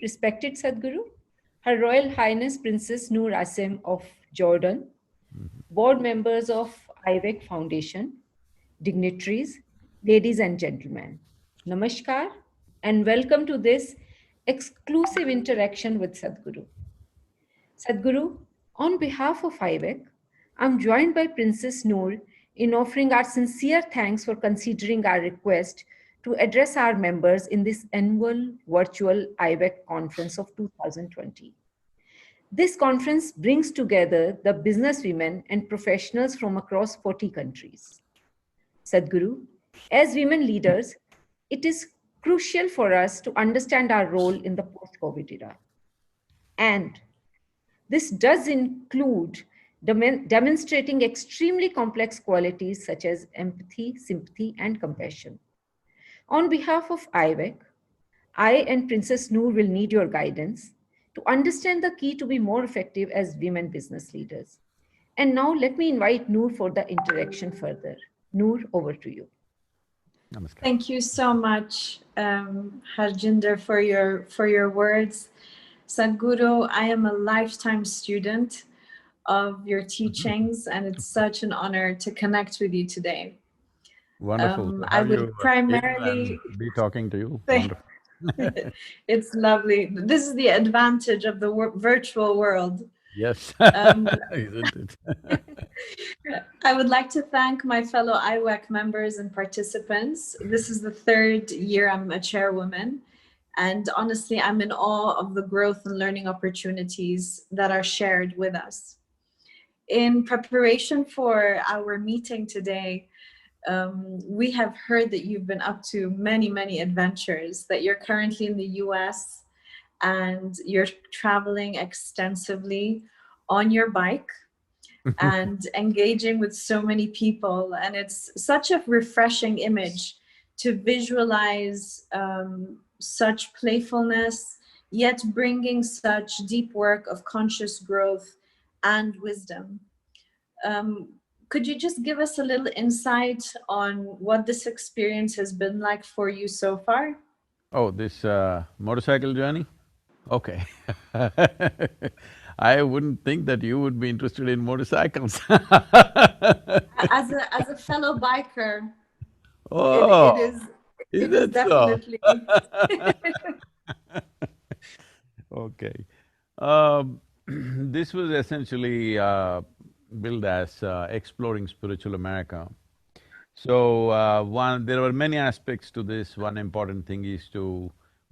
respected Sadhguru, Her Royal Highness Princess Noor of Jordan, board members of IWEC Foundation, dignitaries, ladies and gentlemen. Namaskar and welcome to this exclusive interaction with Sadhguru. Sadhguru, on behalf of IWEC, I'm joined by Princess Noor in offering our sincere thanks for considering our request to address our members in this annual virtual IWEC conference of 2020. This conference brings together the businesswomen and professionals from across 40 countries. Sadhguru, as women leaders, it is crucial for us to understand our role in the post-COVID era. And this does include demonstrating extremely complex qualities such as empathy, sympathy, and compassion. On behalf of IWEC, I and Princess Noor will need your guidance to understand the key to be more effective as women business leaders. And now let me invite Noor for the interaction further. Noor, over to you. Namaskar. Thank you so much, Harjinder, for your words. Sadhguru, I am a lifetime student of your teachings, and it's such an honor to connect with you today. Wonderful. I would primarily be talking to you. Wonderful. It's lovely. This is the advantage of the virtual world. Yes, isn't it? I would like to thank my fellow IWEC members and participants. This is the third year I'm a chairwoman, and honestly, I'm in awe of the growth and learning opportunities that are shared with us. In preparation for our meeting today, we have heard that you've been up to many adventures, that you're currently in the US and you're traveling extensively on your bike and engaging with so many people. And it's such a refreshing image to visualize such playfulness, yet bringing such deep work of conscious growth and wisdom. Could you just give us a little insight on what this experience has been like for you so far? Oh, this motorcycle journey? Okay. I wouldn't think that you would be interested in motorcycles. As a fellow biker, Oh, it is it definitely. so? Okay. This was essentially billed as Exploring Spiritual America. So, there were many aspects to this. One important thing is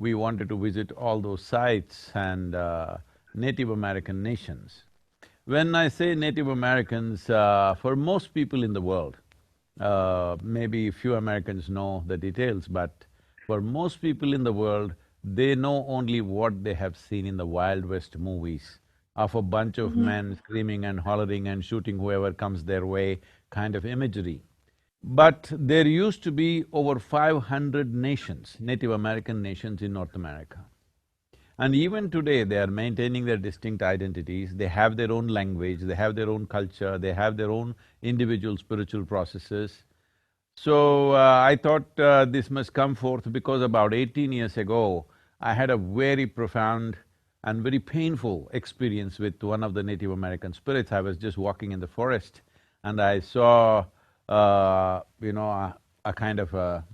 we wanted to visit all those sites and Native American nations. When I say Native Americans, for most people in the world, maybe few Americans know the details, but for most people in the world, they know only what they have seen in the Wild West movies of a bunch of men screaming and hollering and shooting whoever comes their way kind of imagery. But there used to be over 500 nations, Native American nations in North America. And even today, they are maintaining their distinct identities, they have their own language, they have their own culture, they have their own individual spiritual processes. So, I thought this must come forth because about 18 years ago, I had a very profound and very painful experience with one of the Native American spirits. I was just walking in the forest and I saw, a kind of a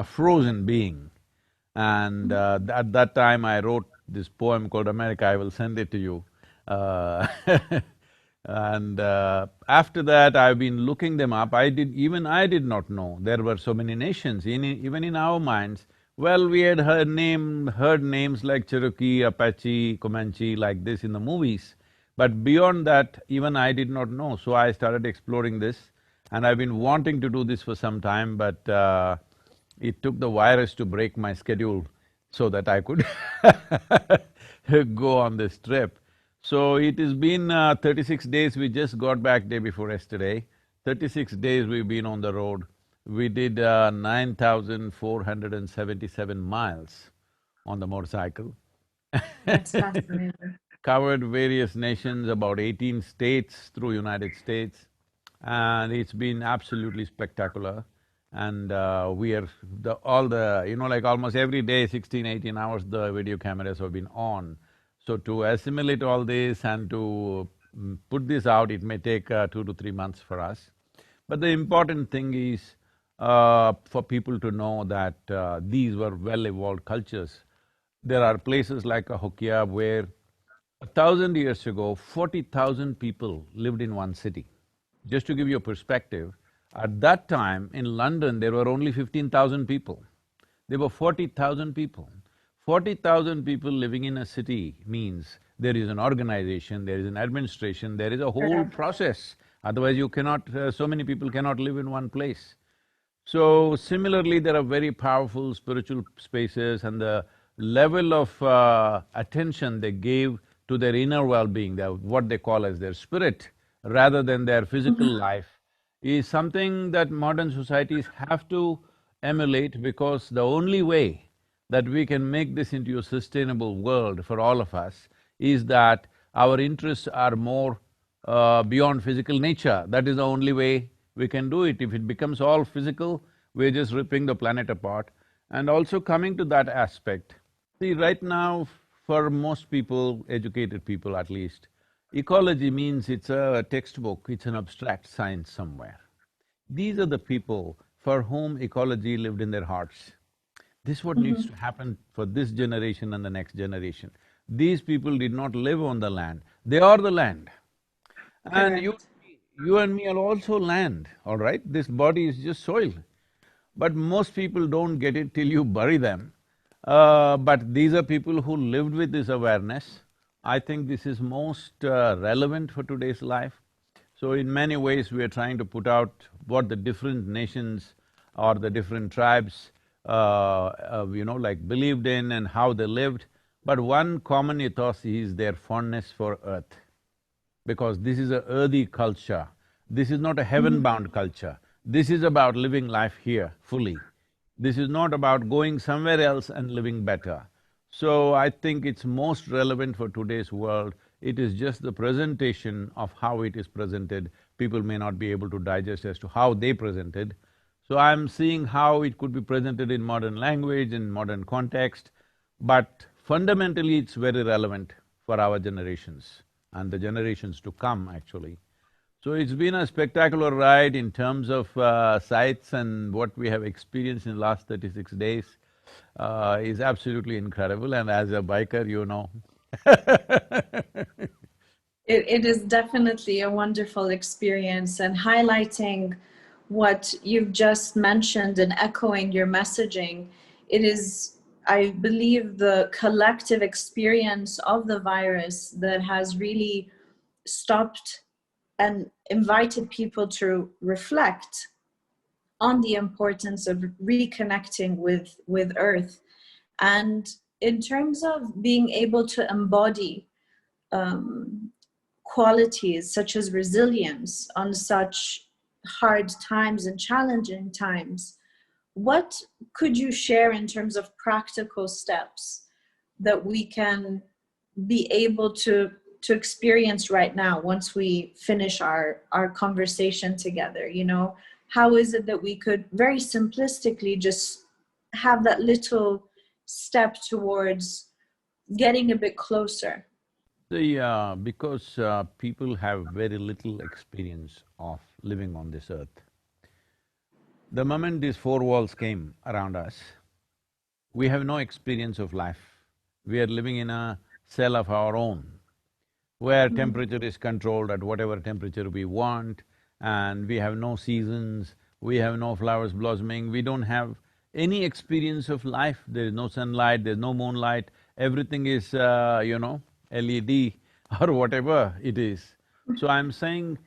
frozen being. And at that time, I wrote this poem called America, I will send it to you. And after that, I've been looking them up. Even I did not know there were so many nations. Even in our minds, well, we had heard names like Cherokee, Apache, Comanche, like this in the movies. But beyond that, even I did not know. So I started exploring this, and I've been wanting to do this for some time, but it took the virus to break my schedule so that I could go on this trip. So it has been 36 days, we just got back day before yesterday. 36 days we've been on the road. We did 9,477 miles on the motorcycle. That's fascinating. Covered various nations, about 18 states through United States, and it's been absolutely spectacular. And we are… like almost every day, 16, 18 hours, the video cameras have been on. So to assimilate all this and to put this out, it may take 2 to 3 months for us. But the important thing is for people to know that these were well-evolved cultures. There are places like Hokia where 1,000 years ago, 40,000 people lived in one city. Just to give you a perspective, at that time in London there were only 15,000 people. There were 40,000 people. 40,000 people living in a city means there is an organization, there is an administration, there is a whole process. Otherwise you cannot… so many people cannot live in one place. So similarly, there are very powerful spiritual spaces, and the level of attention they gave to their inner well-being, what they call as their spirit, rather than their physical life, is something that modern societies have to emulate, because the only way that we can make this into a sustainable world for all of us is that our interests are more beyond physical nature. That is the only way we can do it. If it becomes all physical, we're just ripping the planet apart. And also coming to that aspect, see, right now, for most people, educated people at least, ecology means it's a textbook, it's an abstract science somewhere. These are the people for whom ecology lived in their hearts. This is what needs to happen for this generation and the next generation. These people did not live on the land, they are the land. And you and me are also land, all right? This body is just soil. But most people don't get it till you bury them. But these are people who lived with this awareness. I think this is most relevant for today's life. So in many ways, we are trying to put out what the different nations or the different tribes, like believed in and how they lived. But one common ethos is their fondness for earth, because this is a earthy culture. This is not a heaven-bound culture. This is about living life here fully. This is not about going somewhere else and living better. So I think it's most relevant for today's world. It is just the presentation of how it is presented. People may not be able to digest as to how they presented. So I'm seeing how it could be presented in modern language, in modern context, but fundamentally it's very relevant for our generations and the generations to come, actually. So it's been a spectacular ride in terms of sights, and what we have experienced in the last 36 days is absolutely incredible, and as a biker, you know. It is definitely a wonderful experience, and highlighting what you've just mentioned and echoing your messaging, it is, I believe, the collective experience of the virus that has really stopped and invited people to reflect on the importance of reconnecting with Earth. And in terms of being able to embody qualities such as resilience on such hard times and challenging times, what could you share in terms of practical steps that we can be able to experience right now once we finish our conversation together? You know, how is it that we could very simplistically just have that little step towards getting a bit closer? See, because people have very little experience of living on this earth. The moment these four walls came around us, we have no experience of life. We are living in a cell of our own, where temperature is controlled at whatever temperature we want, and we have no seasons, we have no flowers blossoming, we don't have any experience of life. There is no sunlight, there's no moonlight, everything is, LED or whatever it is. So I'm saying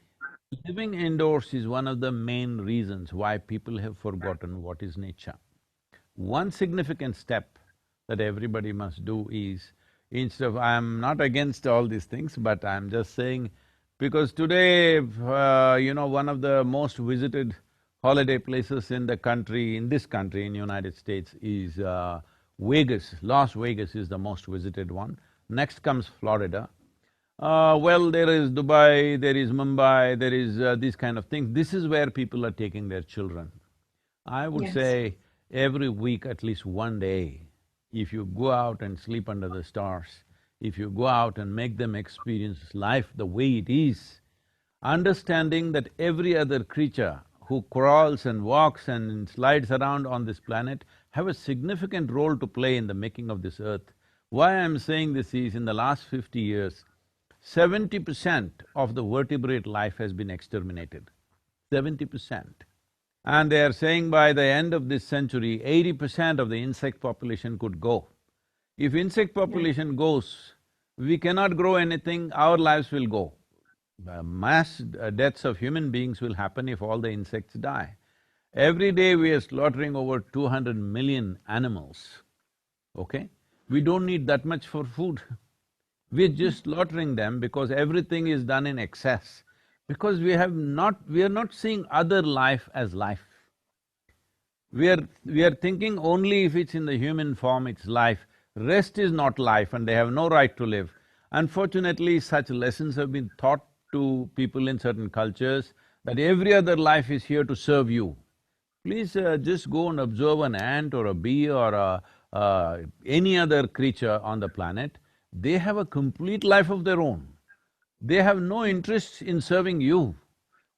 living indoors is one of the main reasons why people have forgotten what is nature. One significant step that everybody must do is, instead of… I'm not against all these things, but I'm just saying, because today, one of the most visited holiday places in the country, in United States, is Vegas. Las Vegas is the most visited one. Next comes Florida. Well, there is Dubai, there is Mumbai, there is these kind of things. This is where people are taking their children. I would Yes. say every week at least one day, if you go out and sleep under the stars, if you go out and make them experience life the way it is, understanding that every other creature who crawls and walks and slides around on this planet have a significant role to play in the making of this earth. Why I'm saying this is, in the last 50 years, 70% of the vertebrate life has been exterminated. 70%. And they are saying by the end of this century, 80% of the insect population could go. If insect population goes, we cannot grow anything, our lives will go. Mass deaths of human beings will happen if all the insects die. Every day we are slaughtering over 200 million animals, okay? We don't need that much for food. We're just slaughtering them because everything is done in excess. Because we are not seeing other life as life. We are thinking only if it's in the human form, it's life. Rest is not life and they have no right to live. Unfortunately, such lessons have been taught to people in certain cultures that every other life is here to serve you. Please just go and observe an ant or a bee or any other creature on the planet. They have a complete life of their own. They have no interest in serving you.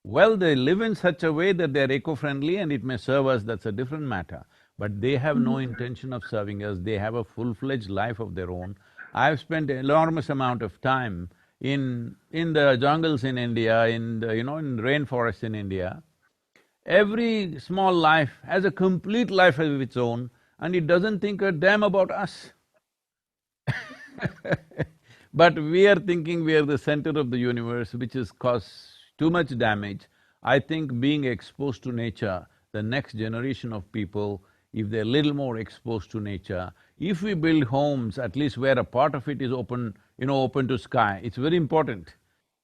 Well, they live in such a way that they're eco-friendly and it may serve us, that's a different matter. But they have no intention of serving us, they have a full-fledged life of their own. I've spent enormous amount of time in the jungles in India, in the, in rainforests in India. Every small life has a complete life of its own and it doesn't think a damn about us. But we are thinking we are the center of the universe, which has caused too much damage. I think being exposed to nature, the next generation of people, if they're little more exposed to nature, if we build homes, at least where a part of it is open, open to sky, it's very important.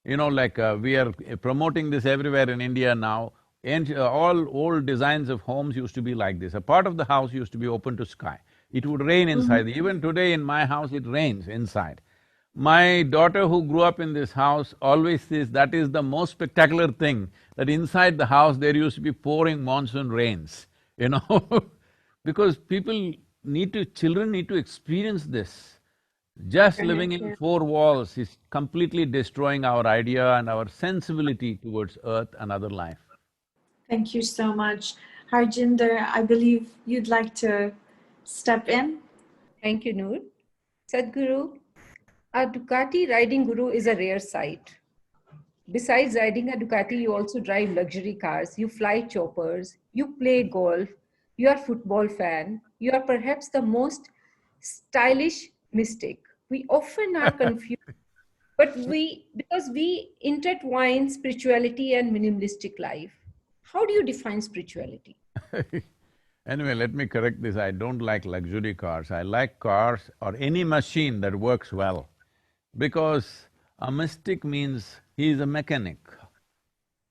We are promoting this everywhere in India now, and all old designs of homes used to be like this. A part of the house used to be open to sky. It would rain inside. Even today in my house, it rains inside. My daughter who grew up in this house always says that is the most spectacular thing, that inside the house there used to be pouring monsoon rains, because children need to experience this. Just living in four walls is completely destroying our idea and our sensibility towards earth and other life. Thank you so much. Harjinder, I believe you'd like to step in. Thank you, Noor. Sadhguru, a Ducati riding guru is a rare sight. Besides riding a Ducati, you also drive luxury cars, you fly choppers, you play golf, you are a football fan, you are perhaps the most stylish mystic. We often are confused, because we intertwine spirituality and minimalistic life. How do you define spirituality? Anyway, let me correct this, I don't like luxury cars, I like cars or any machine that works well. Because a mystic means he is a mechanic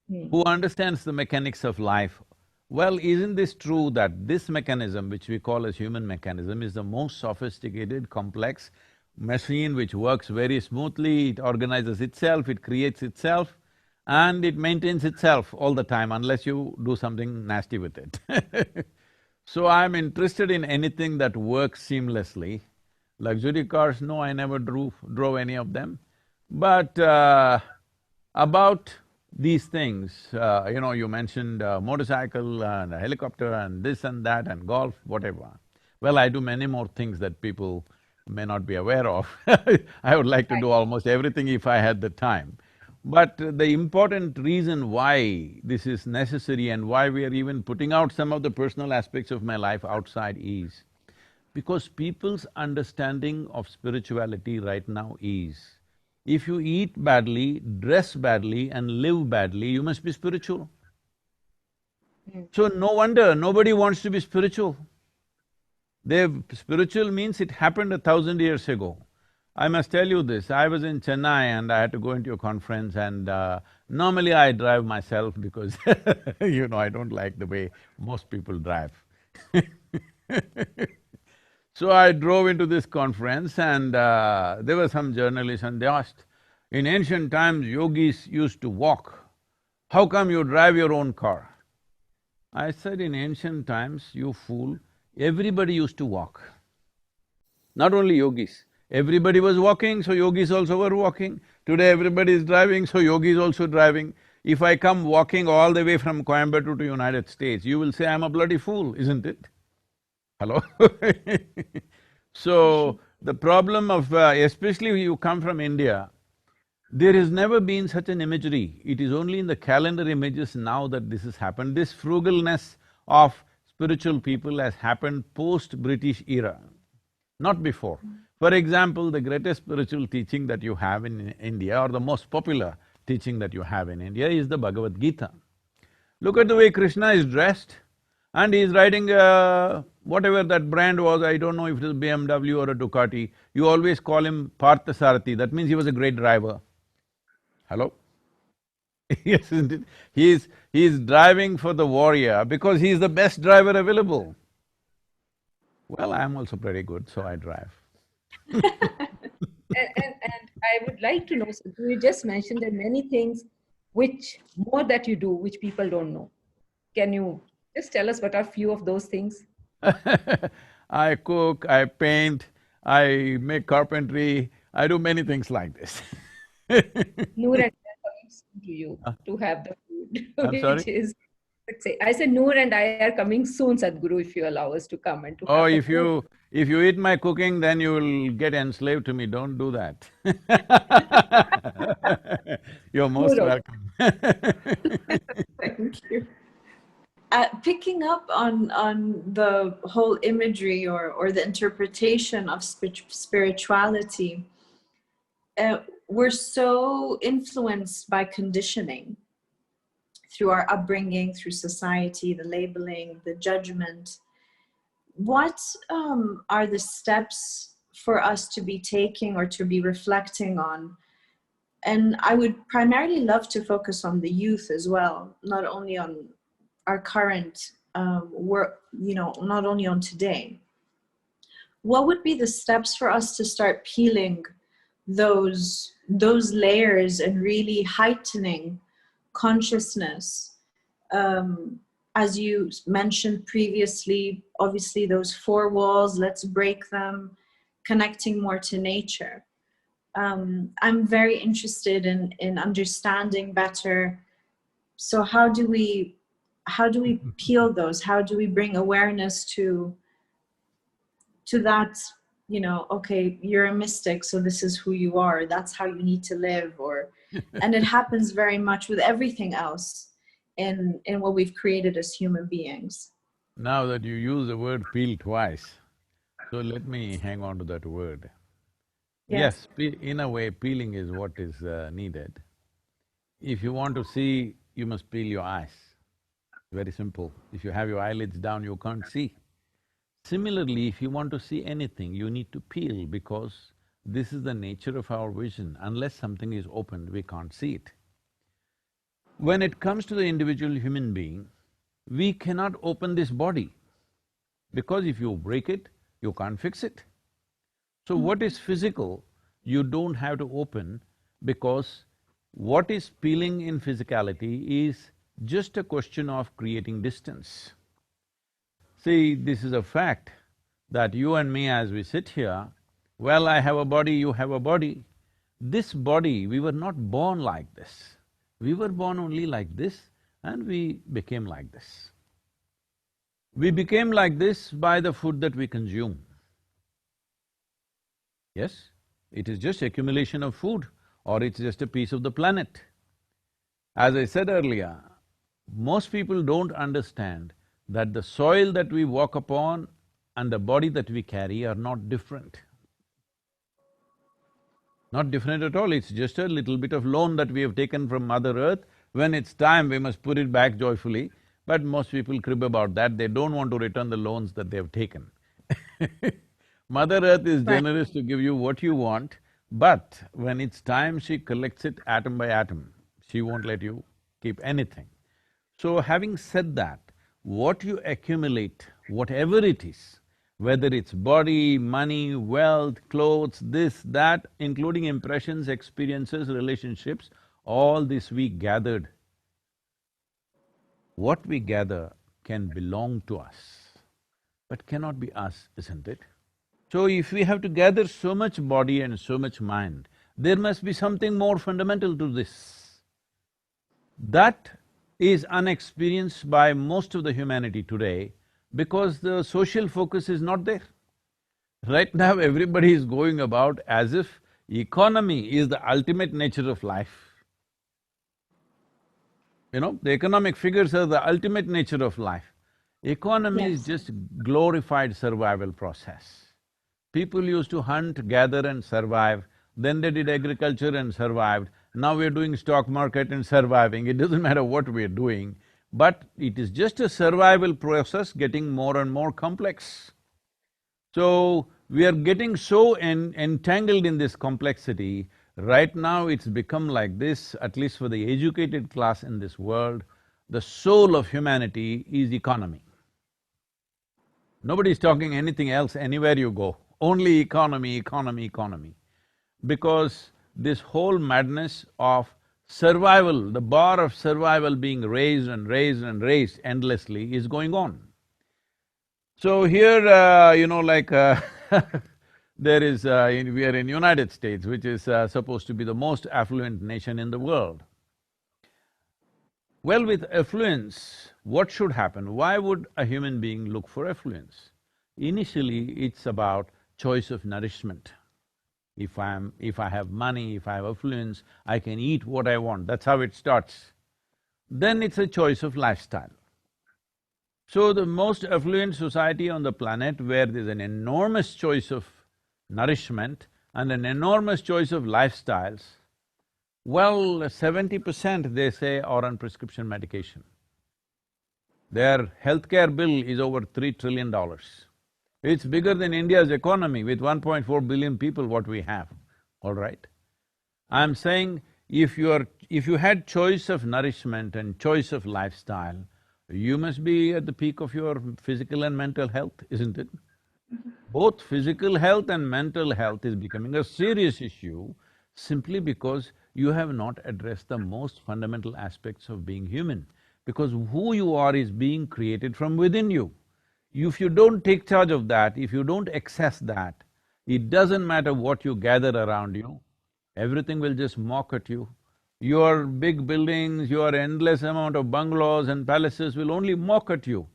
who understands the mechanics of life. Well, isn't this true that this mechanism, which we call as human mechanism, is the most sophisticated, complex machine which works very smoothly, it organizes itself, it creates itself, and it maintains itself all the time unless you do something nasty with it. So I'm interested in anything that works seamlessly. Luxury cars, no, I never drove any of them. But about these things, you mentioned motorcycle and a helicopter and this and that and golf, whatever. Well, I do many more things that people may not be aware of. I would like to do almost everything if I had the time. But the important reason why this is necessary and why we are even putting out some of the personal aspects of my life outside is because people's understanding of spirituality right now is, if you eat badly, dress badly and live badly, you must be spiritual. So no wonder nobody wants to be spiritual. Spiritual means it happened 1,000 years ago. I must tell you this, I was in Chennai and I had to go into a conference and normally I drive myself because I don't like the way most people drive. So I drove into this conference and there were some journalists and they asked, in ancient times yogis used to walk, how come you drive your own car? I said in ancient times, you fool, everybody used to walk. Not only yogis, everybody was walking, so yogis also were walking. Today everybody is driving, so yogis also driving. If I come walking all the way from Coimbatore to United States, you will say I'm a bloody fool, isn't it? Hello? So, the problem of… especially when you come from India, there has never been such an imagery. It is only in the calendar images now that this has happened. This frugalness of spiritual people has happened post-British era, not before. For example, the greatest spiritual teaching that you have in India, or the most popular teaching that you have in India, is the Bhagavad Gita. Look at the way Krishna is dressed, and he is riding whatever that brand was, I don't know if it is BMW or a Ducati. You always call him Parthasarathi, that means he was a great driver. Hello? Yes, isn't it? He is driving for the warrior because he is the best driver available. Well, I am also pretty good, so I drive. And I would like to know, so you just mentioned that many things which more that you do, which people don't know. Can you just tell us what are few of those things? I cook, I paint, I make carpentry, I do many things like this. Noor and I are coming soon to you to have the food, I'm sorry? which is, let's say, I said Noor and I are coming soon, Sadhguru, if you allow us to come and to Oh, have the food. if you eat my cooking, then you will get enslaved to me, don't do that. You're most Noor, welcome. Thank you. Picking up on the whole imagery or the interpretation of spirituality, we're so influenced by conditioning through our upbringing, through society, the labeling, the judgment. What are the steps for us to be taking or to be reflecting on? And I would primarily love to focus on the youth as well, not only on our current work, not only on today. What would be the steps for us to start peeling those layers and really heightening consciousness? As you mentioned previously, obviously those four walls, let's break them, connecting more to nature. I'm very interested in understanding better. So how do we peel those? How do we bring awareness to that, okay, you're a mystic, so this is who you are, that's how you need to live, and it happens very much with everything else in what we've created as human beings. Now that you use the word peel twice, so let me hang on to that word. Yes. Yes, in a way, peeling is what is needed. If you want to see, you must peel your eyes. Very simple. If you have your eyelids down, you can't see. Similarly, if you want to see anything, you need to peel because this is the nature of our vision. Unless something is opened, we can't see it. When it comes to the individual human being, we cannot open this body because if you break it, you can't fix it. So what is physical, you don't have to open because what is peeling in physicality is just a question of creating distance. See, this is a fact that you and me as we sit here, well, I have a body, you have a body. This body, we were not born like this. We were born only like this and we became like this. We became like this by the food that we consume. Yes, it is just accumulation of food or it's just a piece of the planet. As I said earlier, most people don't understand that the soil that we walk upon and the body that we carry are not different. Not different at all, it's just a little bit of loan that we have taken from Mother Earth. When it's time, we must put it back joyfully, but most people crib about that, they don't want to return the loans that they have taken. Mother Earth is Right. generous to give you what you want, but when it's time, she collects it atom by atom. She won't let you keep anything. So having said that, what you accumulate, whatever it is, whether it's body, money, wealth, clothes, this, that, including impressions, experiences, relationships, all this we gathered. What we gather can belong to us, but cannot be us, isn't it? So if we have to gather so much body and so much mind, there must be something more fundamental to this. That is unexperienced by most of the humanity today because the social focus is not there. Right now, everybody is going about as if economy is the ultimate nature of life. The economic figures are the ultimate nature of life. Economy is Yes. just glorified survival process. People used to hunt, gather and survive, then they did agriculture and survived. Now we're doing stock market and surviving, it doesn't matter what we're doing, but it is just a survival process getting more and more complex. So, we are getting so entangled in this complexity. Right now it's become like this, at least for the educated class in this world, the soul of humanity is economy. Nobody is talking anything else anywhere you go, only economy, economy, economy. Because this whole madness of survival, the bar of survival being raised and raised and raised endlessly is going on. So here, there is… we are in United States, which is supposed to be the most affluent nation in the world. Well, with affluence, what should happen? Why would a human being look for affluence? Initially, it's about choice of nourishment. If I have money, if I have affluence, I can eat what I want, that's how it starts. Then it's a choice of lifestyle. So the most affluent society on the planet, where there's an enormous choice of nourishment and an enormous choice of lifestyles, well, 70% they say are on prescription medication. Their healthcare bill is over $3 trillion. It's bigger than India's economy with 1.4 billion people what we have, all right? I'm saying if you had choice of nourishment and choice of lifestyle, you must be at the peak of your physical and mental health, isn't it? Both physical health and mental health is becoming a serious issue simply because you have not addressed the most fundamental aspects of being human. Because who you are is being created from within you. If you don't take charge of that, if you don't access that, it doesn't matter what you gather around you, everything will just mock at you. Your big buildings, your endless amount of bungalows and palaces will only mock at you.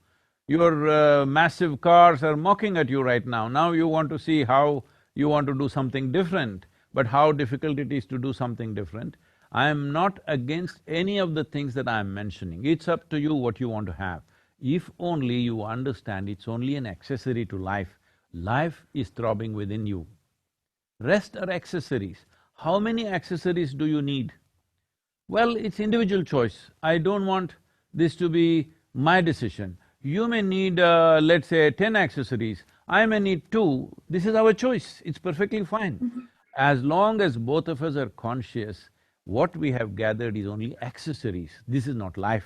Your massive cars are mocking at you right now. Now you want to see how you want to do something different, but how difficult it is to do something different. I am not against any of the things that I am mentioning. It's up to you what you want to have. If only you understand it's only an accessory to life. Life is throbbing within you. Rest are accessories. How many accessories do you need? Well, it's individual choice. I don't want this to be my decision. You may need, let's say, 10 accessories, I may need 2, this is our choice, it's perfectly fine. As long as both of us are conscious, what we have gathered is only accessories, this is not life.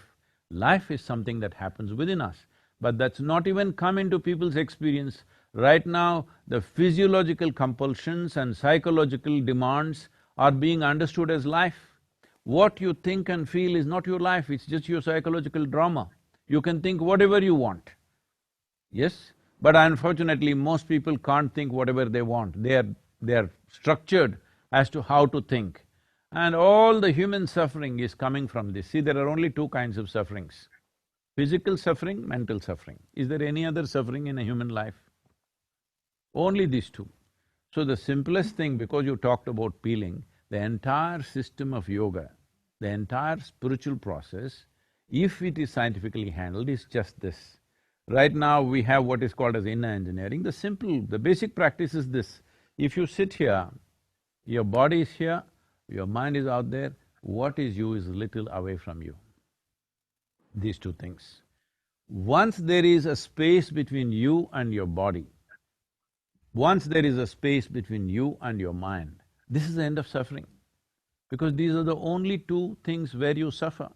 Life is something that happens within us, but that's not even come into people's experience. Right now, the physiological compulsions and psychological demands are being understood as life. What you think and feel is not your life, it's just your psychological drama. You can think whatever you want, yes? But unfortunately, most people can't think whatever they want. They are structured as to how to think. And all the human suffering is coming from this. See, there are only 2 kinds of sufferings: physical suffering, mental suffering. Is there any other suffering in a human life? Only these 2. So the simplest thing, because you talked about peeling, the entire system of yoga, the entire spiritual process, if it is scientifically handled, is just this. Right now we have what is called as inner engineering. The basic practice is this: if you sit here, your body is here, your mind is out there, what is you is little away from you. These 2 things. Once there is a space between you and your body, once there is a space between you and your mind, this is the end of suffering. Because these are the only 2 things where you suffer.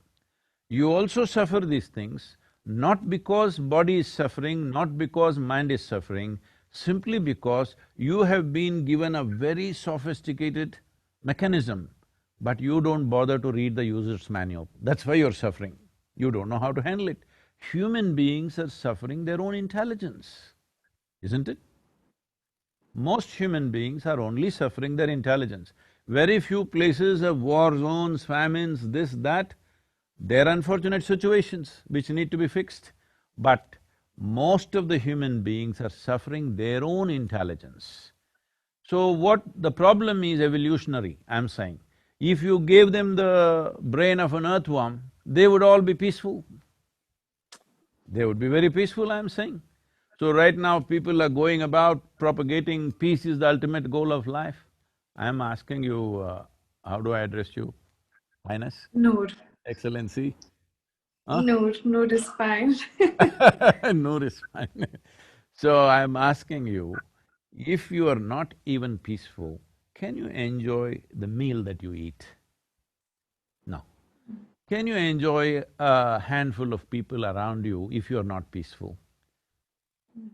You also suffer these things not because body is suffering, not because mind is suffering, simply because you have been given a very sophisticated mechanism, but you don't bother to read the user's manual. That's why you're suffering. You don't know how to handle it. human beings are suffering their own intelligence, isn't it? Most human beings are only suffering their intelligence. Very few places have war zones, famines, this, that. They're unfortunate situations which need to be fixed. But most of the human beings are suffering their own intelligence. So what the problem is evolutionary, I'm saying. If you gave them the brain of an earthworm, they would all be peaceful. They would be very peaceful, I'm saying. So right now people are going about propagating peace is the ultimate goal of life. I'm asking you, how do I address you? Highness? Noor. Excellency? Huh? Noor is fine. Noor is fine. So I'm asking you, if you are not even peaceful, can you enjoy the meal that you eat? No. Can you enjoy a handful of people around you if you are not peaceful?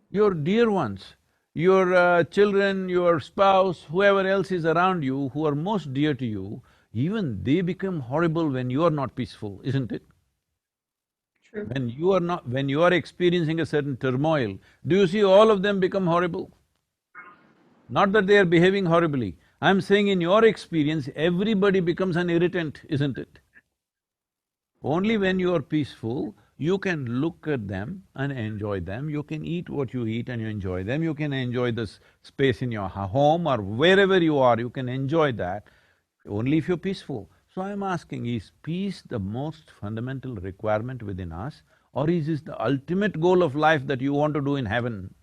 Your dear ones, your children, your spouse, whoever else is around you who are most dear to you, even they become horrible when you are not peaceful, isn't it? True. When you are experiencing a certain turmoil, do you see all of them become horrible? Not that they are behaving horribly, I'm saying in your experience, everybody becomes an irritant, isn't it? Only when you are peaceful, you can look at them and enjoy them, you can eat what you eat and you enjoy them, you can enjoy this space in your home or wherever you are, you can enjoy that, only if you're peaceful. So I'm asking, is peace the most fundamental requirement within us, or is this the ultimate goal of life that you want to do in heaven?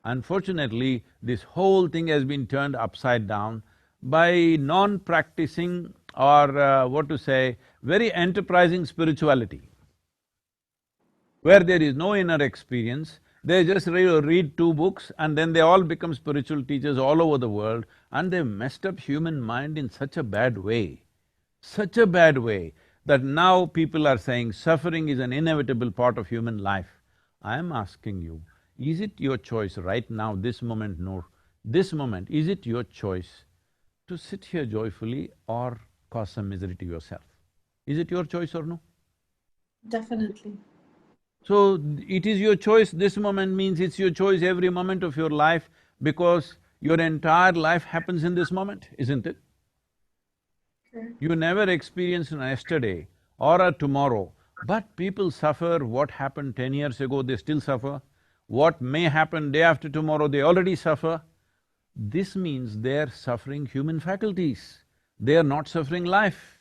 Unfortunately, this whole thing has been turned upside down by non-practicing or what to say, very enterprising spirituality, where there is no inner experience, they just read two books and then they all become spiritual teachers all over the world, and they've messed up human mind in such a bad way, that now people are saying suffering is an inevitable part of human life. I am asking you, is it your choice right now, this moment, Noor, this moment, is it your choice to sit here joyfully or cause some misery to yourself? Is it your choice or no? Definitely. So, it is your choice, this moment means it's your choice every moment of your life, because your entire life happens in this moment, isn't it? Sure. You never experienced an yesterday or a tomorrow, but people suffer what happened 10 years ago, they still suffer. What may happen day after tomorrow, they already suffer. This means they're suffering human faculties, they are not suffering life.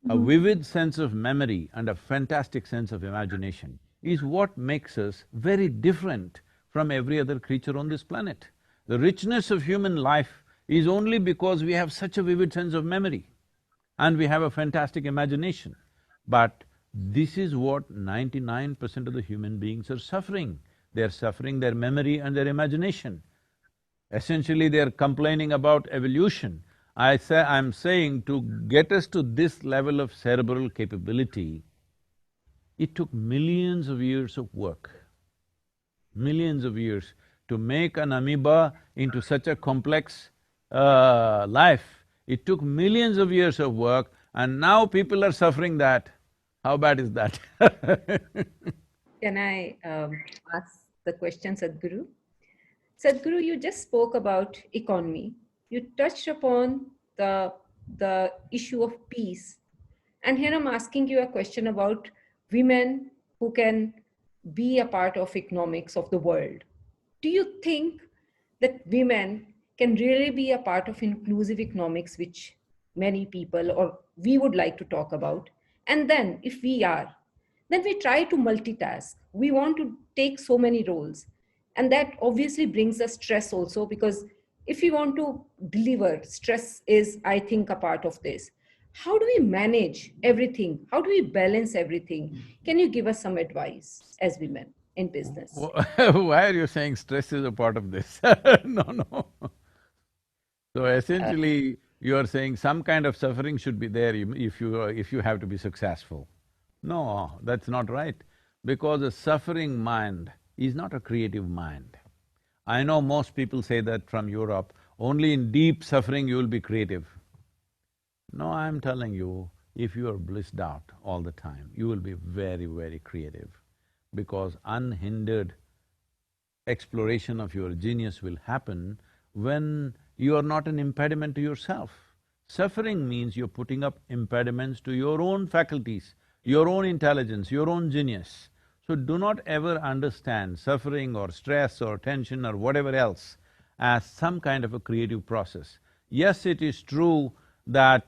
A vivid sense of memory and a fantastic sense of imagination is what makes us very different from every other creature on this planet. The richness of human life is only because we have such a vivid sense of memory and we have a fantastic imagination. But this is what 99% of the human beings are suffering. They're suffering their memory and their imagination. Essentially, they're complaining about evolution. I'm saying to get us to this level of cerebral capability, it took millions of years of work, millions of years to make an amoeba into such a complex life. It took millions of years of work and now people are suffering that. How bad is that? Can I ask the question, Sadhguru? Sadhguru, you just spoke about economy. You touched upon the issue of peace. And here I'm asking you a question about women who can be a part of economics of the world. Do you think that women can really be a part of inclusive economics, which many people or we would like to talk about? And then, if we are, then we try to multitask. We want to take so many roles. And that obviously brings us stress also, because if we want to deliver, stress is, I think, a part of this. How do we manage everything? How do we balance everything? Can you give us some advice as women in business? Why are you saying stress is a part of this? No, no. So Uh, essentially, you are saying some kind of suffering should be there if you have to be successful. No, that's not right, because a suffering mind is not a creative mind. I know most people say that from Europe, only in deep suffering you will be creative. No, I'm telling you, If you are blissed out all the time, you will be very, very creative, because unhindered exploration of your genius will happen when you are not an impediment to yourself. Suffering means you're putting up impediments to your own faculties, your own intelligence, your own genius. So do not ever understand suffering or stress or tension or whatever else as some kind of a creative process. Yes, it is true that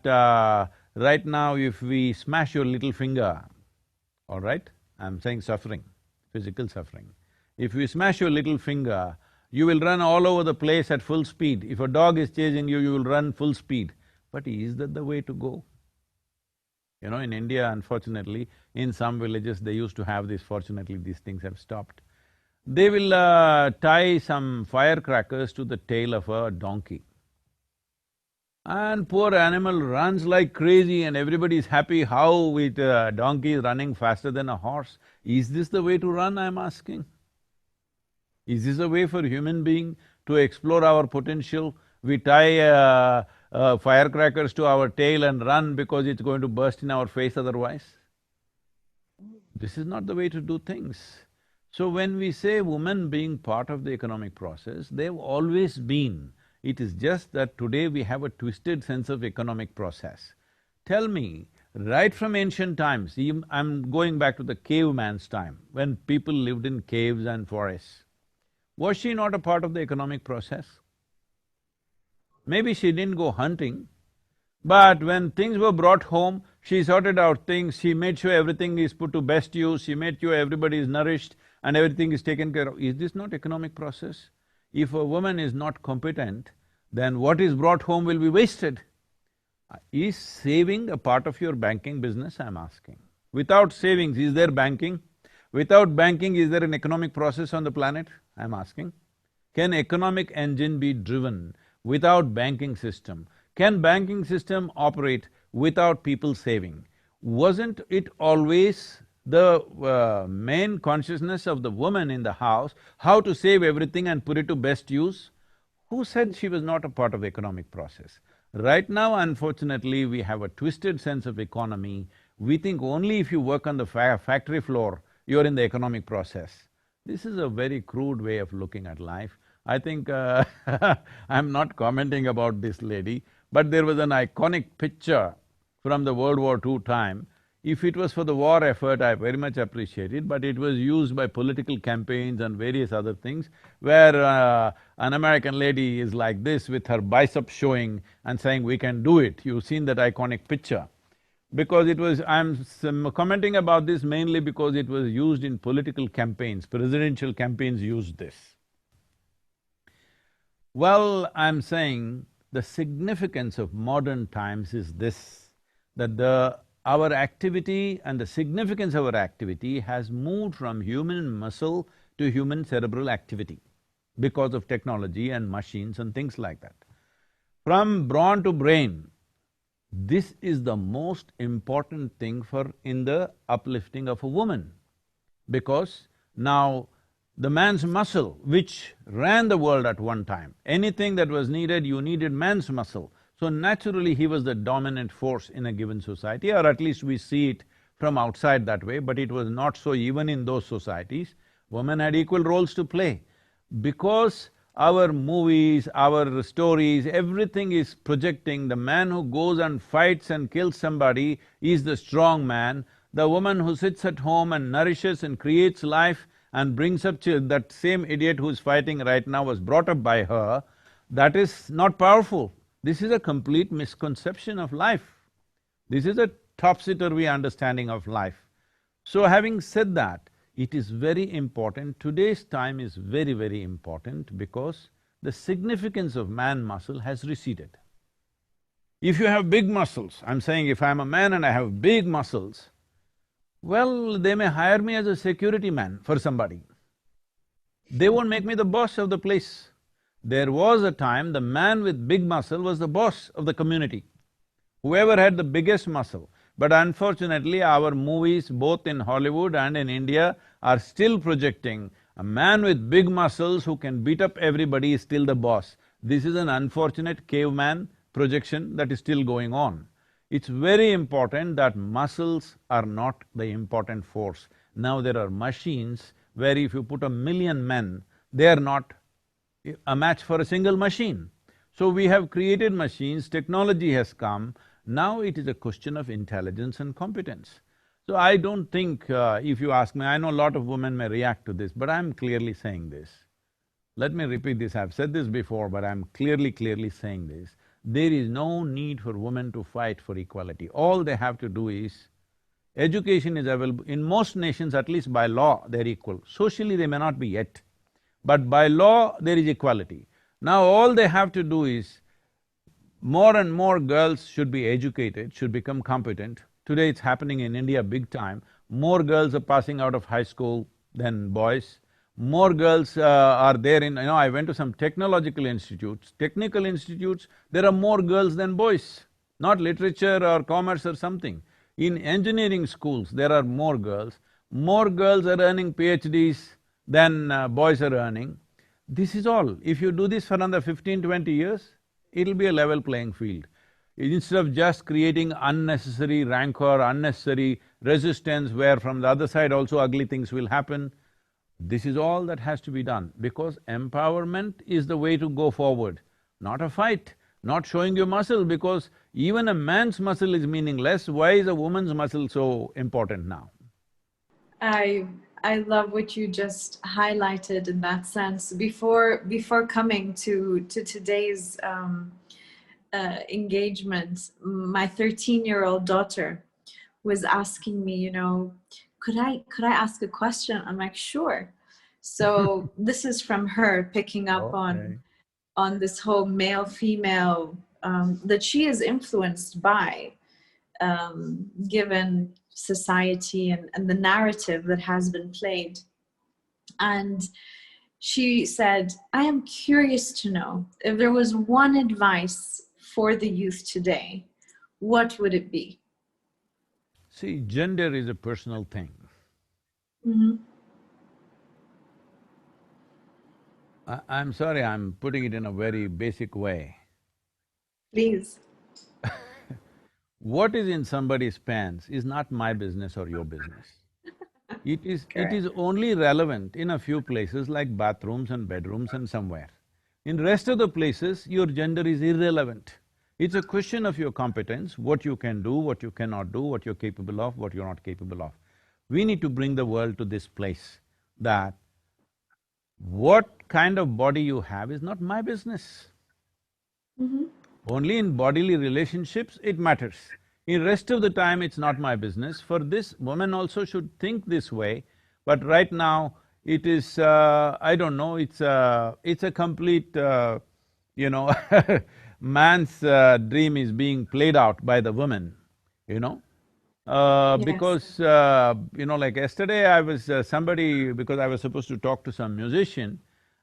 right now if we smash your little finger, all right? I'm saying suffering, physical suffering. If we smash your little finger, you will run all over the place at full speed. If a dog is chasing you, you will run full speed. But is that the way to go? You know, in India, unfortunately, in some villages they used to have this, fortunately these things have stopped. They will tie some firecrackers to the tail of a donkey. And poor animal runs like crazy and everybody is happy how with a donkey is running faster than a horse. Is this the way to run, I'm asking? Is this a way for human being to explore our potential? We tie firecrackers to our tail and run because it's going to burst in our face otherwise? This is not the way to do things. So when we say women being part of the economic process, they've always been. It is just that today we have a twisted sense of economic process. Tell me, right from ancient times, I'm going back to the caveman's time, when people lived in caves and forests. Was she not a part of the economic process? Maybe she didn't go hunting, but when things were brought home, she sorted out things, she made sure everything is put to best use, she made sure everybody is nourished and everything is taken care of. Is this not economic process? If a woman is not competent, then what is brought home will be wasted. Is saving a part of your banking business, I'm asking? Without savings, is there banking? Without banking, is there an economic process on the planet? I'm asking. Can economic engine be driven without banking system? Can banking system operate without people saving? Wasn't it always the main consciousness of the woman in the house, how to save everything and put it to best use? Who said she was not a part of the economic process? Right now, unfortunately, we have a twisted sense of economy. We think only if you work on the factory floor, you're in the economic process. This is a very crude way of looking at life. I think I'm not commenting about this lady, but there was an iconic picture from the World War II time. If it was for the war effort, I very much appreciate it, but it was used by political campaigns and various other things, where an American lady is like this with her bicep showing and saying, "We can do it." You've seen that iconic picture. Because it was… I'm commenting about this mainly because it was used in political campaigns, presidential campaigns used this. Well, I'm saying the significance of modern times is this, that our activity and the significance of our activity has moved from human muscle to human cerebral activity because of technology and machines and things like that. From brawn to brain, this is the most important thing in the uplifting of a woman, because now the man's muscle, which ran the world at one time, anything that was needed, you needed man's muscle. So naturally, he was the dominant force in a given society, or at least we see it from outside that way, but it was not so even in those societies. Women had equal roles to play. Because our movies, our stories, everything is projecting the man who goes and fights and kills somebody is the strong man. The woman who sits at home and nourishes and creates life and brings up children, that same idiot who's fighting right now was brought up by her, that is not powerful. This is a complete misconception of life. This is a topsy-turvy understanding of life. So having said that, it is very important, today's time is very, very important because the significance of man muscle has receded. If you have big muscles, I'm saying if I'm a man and I have big muscles, well, they may hire me as a security man for somebody. They won't make me the boss of the place. There was a time the man with big muscle was the boss of the community, whoever had the biggest muscle. But unfortunately, our movies, both in Hollywood and in India, are still projecting a man with big muscles who can beat up everybody is still the boss. This is an unfortunate caveman projection that is still going on. It's very important that muscles are not the important force. Now there are machines where if you put 1,000,000 men, they are not a match for a single machine. So we have created machines, technology has come, now it is a question of intelligence and competence. So I don't think, if you ask me, I know a lot of women may react to this, but I'm clearly saying this. Let me repeat this, I've said this before, but I'm clearly saying this. There is no need for women to fight for equality. All they have to do is, education is available, in most nations, at least by law, they're equal. Socially, they may not be yet, but by law, there is equality. Now all they have to do is, more and more girls should be educated, should become competent. Today it's happening in India big time. More girls are passing out of high school than boys. More girls are there in… I went to some technological institutes, technical institutes, there are more girls than boys. Not literature or commerce or something. In engineering schools, there are more girls. More girls are earning PhDs than boys are earning. This is all. If you do this for another 15, 20 years, it'll be a level playing field. Instead of just creating unnecessary rancor, unnecessary resistance where from the other side also ugly things will happen, this is all that has to be done, because empowerment is the way to go forward, not a fight, not showing your muscle, because even a man's muscle is meaningless, why is a woman's muscle so important now? I love what you just highlighted in that sense. Before coming to today's engagement, my 13-year-old daughter was asking me, could I ask a question? I'm like, sure. So this is from her picking up on this whole male-female that she is influenced by, given society and the narrative that has been played. And she said, I am curious to know if there was one advice for the youth today, what would it be? See, gender is a personal thing. Mm-hmm. I'm sorry, I'm putting it in a very basic way. Please. What is in somebody's pants is not my business or your business. It is only relevant in a few places like bathrooms and bedrooms and somewhere. In rest of the places, your gender is irrelevant. It's a question of your competence, what you can do, what you cannot do, what you're capable of, what you're not capable of. We need to bring the world to this place that what kind of body you have is not my business. Mm-hmm. Only in bodily relationships it matters. In rest of the time, it's not my business. For this, women also should think this way, but right now, it is… I don't know, it's a complete… man's dream is being played out by the women, you know? Yes. Because, like yesterday I was… somebody… because I was supposed to talk to some musician,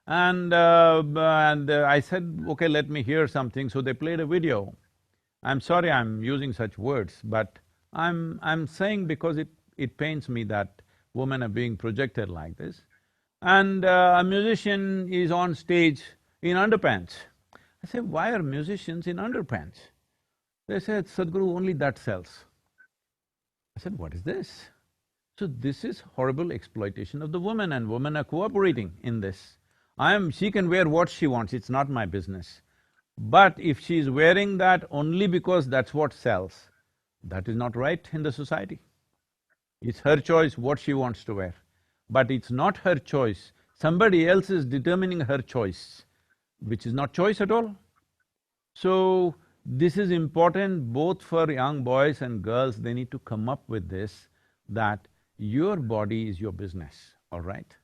and I said, okay, let me hear something, so they played a video. I'm sorry I'm using such words, but I'm saying because it pains me that women are being projected like this. And a musician is on stage in underpants. I said, why are musicians in underpants? They said, Sadhguru, only that sells. I said, what is this? So this is horrible exploitation of the woman, and women are cooperating in this. She can wear what she wants, it's not my business. But if she's wearing that only because that's what sells, that is not right in the society. It's her choice what she wants to wear, but it's not her choice. Somebody else is determining her choice, which is not choice at all. So, this is important both for young boys and girls, they need to come up with this, that your body is your business, all right?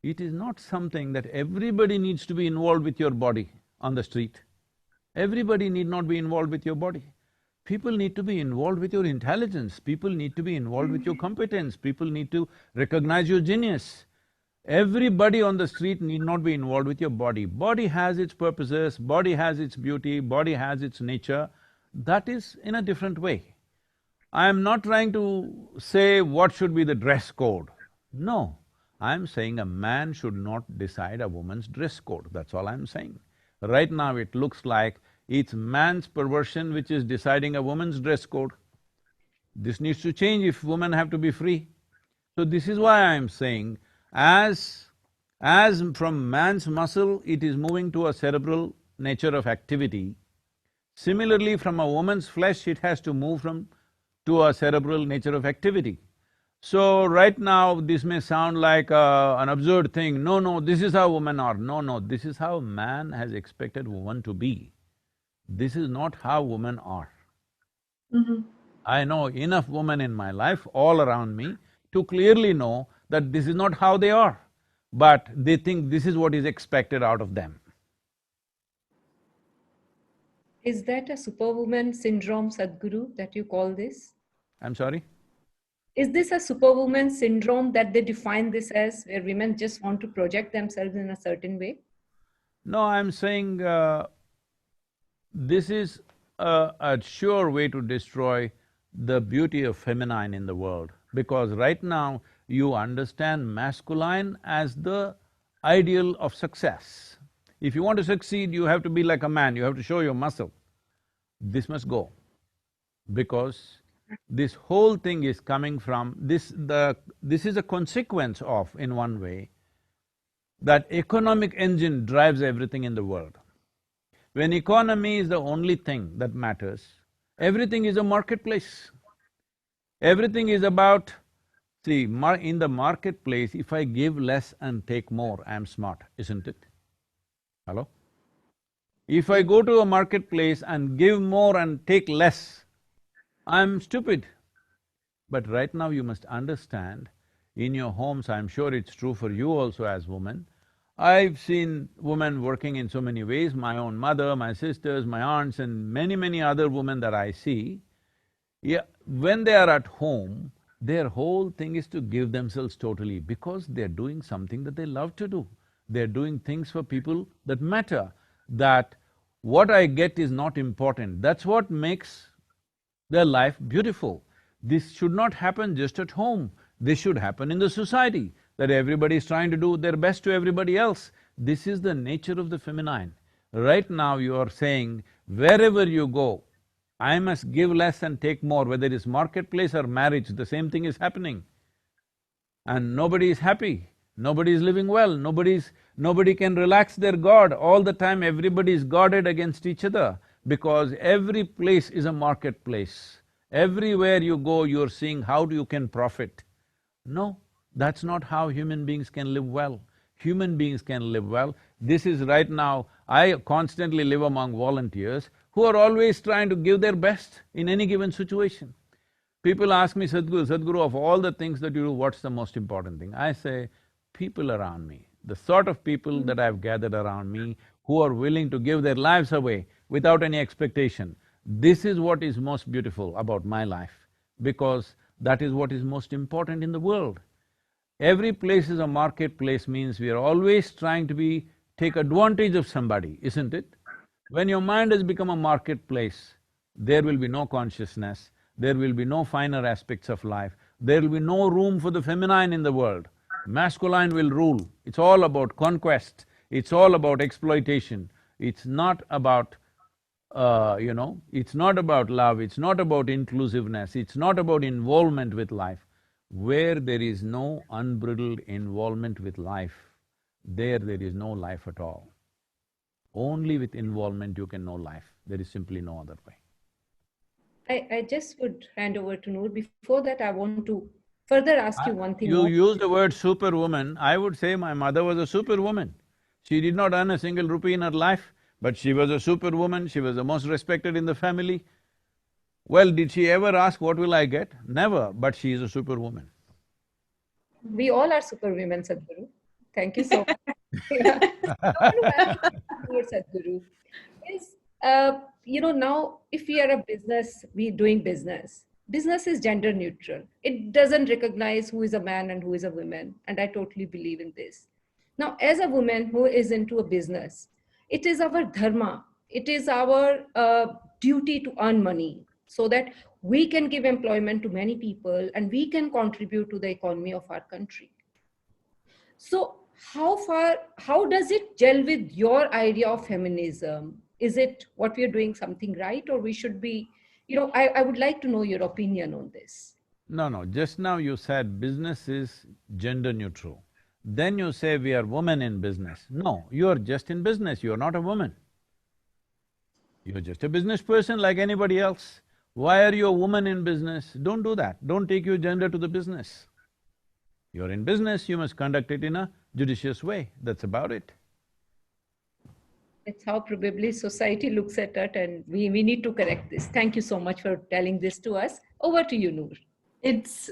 It is not something that everybody needs to be involved with your body on the street. Everybody need not be involved with your body. People need to be involved with your intelligence, people need to be involved with your competence, people need to recognize your genius. Everybody on the street need not be involved with your body. Body has its purposes, body has its beauty, body has its nature, that is in a different way. I am not trying to say what should be the dress code. No, I'm saying a man should not decide a woman's dress code, that's all I'm saying. Right now it looks like It's man's perversion which is deciding a woman's dress code. This needs to change if women have to be free. So this is why I'm saying, as from man's muscle it is moving to a cerebral nature of activity, similarly from a woman's flesh it has to move to a cerebral nature of activity. So right now this may sound like an absurd thing, no, this is how women are. No, this is how man has expected woman to be. This is not how women are. I know enough women in my life, all around me, to clearly know that this is not how they are, but they think this is what is expected out of them. Is that a superwoman syndrome, Sadhguru, that you call this? I'm sorry? Is this a superwoman syndrome that they define this as, where women just want to project themselves in a certain way? No, I'm saying this is a sure way to destroy the beauty of feminine in the world, because right now you understand masculine as the ideal of success. If you want to succeed, you have to be like a man, you have to show your muscle. This must go, because this whole thing is coming from this is a consequence of, in one way, that economic engine drives everything in the world. When economy is the only thing that matters, everything is a marketplace. Everything is about… See, in the marketplace, if I give less and take more, I'm smart, isn't it? Hello? If I go to a marketplace and give more and take less, I'm stupid. But right now you must understand, in your homes, I'm sure it's true for you also as women, I've seen women working in so many ways, my own mother, my sisters, my aunts and many other women that I see. Yeah, when they are at home, their whole thing is to give themselves totally, because they're doing something that they love to do. They're doing things for people that matter, that what I get is not important. That's what makes their life beautiful. This should not happen just at home, this should happen in the society, that everybody is trying to do their best to everybody else. This is the nature of the feminine. Right now you are saying, wherever you go, I must give less and take more, whether it's marketplace or marriage, the same thing is happening. And nobody is happy, nobody is living well, nobody can relax their guard. All the time everybody is guarded against each other, because every place is a marketplace. Everywhere you go, you're seeing how you can profit. No, that's not how human beings can live well. Human beings can live well. This is right now, I constantly live among volunteers who are always trying to give their best in any given situation. People ask me, Sadhguru, of all the things that you do, what's the most important thing? I say, people around me, the sort of people that I've gathered around me who are willing to give their lives away without any expectation. This is what is most beautiful about my life, because that is what is most important in the world. Every place is a marketplace means we are always trying to take advantage of somebody, isn't it? When your mind has become a marketplace, there will be no consciousness, there will be no finer aspects of life, there will be no room for the feminine in the world. Masculine will rule. It's all about conquest, it's all about exploitation. It's not about, it's not about love, it's not about inclusiveness, it's not about involvement with life. Where there is no unbridled involvement with life, there is no life at all. Only with involvement you can know life. There is simply no other way. I just would hand over to Noor. Before that, I want to further ask you one thing You more. use the word superwoman, I would say my mother was a superwoman. She did not earn a single rupee in her life, but she was a superwoman, she was the most respected in the family. Well, did she ever ask, what will I get? Never, but she is a superwoman. We all are superwomen, Sadhguru. Thank you so much. Yeah. I want to ask you, Sadhguru, is, now if we are a business, we doing business. Business is gender neutral. It doesn't recognize who is a man and who is a woman, and I totally believe in this. Now, as a woman who is into a business, it is our dharma, it is our duty to earn money so that we can give employment to many people and we can contribute to the economy of our country. So how does it gel with your idea of feminism? Is it what we are doing something right, or we should be, I would like to know your opinion on this. No, just now you said business is gender neutral. Then you say we are women in business. No, you are just in business, you are not a woman. You're just a business person like anybody else. Why are you a woman in business? Don't do that. Don't take your gender to the business. You're in business, you must conduct it in a judicious way, that's about it. It's how probably society looks at it, and we need to correct this. Thank you so much for telling this to us. Over to you, Noor. It's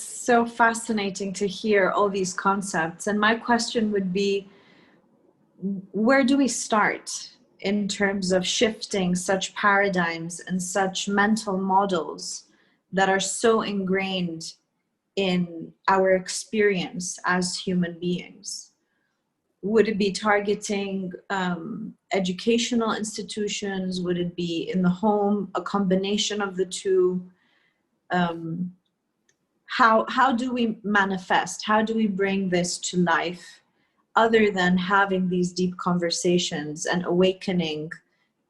so fascinating to hear all these concepts. And my question would be, where do we start in terms of shifting such paradigms and such mental models that are so ingrained in our experience as human beings? Would it be targeting educational institutions? Would it be in the home, a combination of the two? How do we manifest? How do we bring this to life, other than having these deep conversations and awakening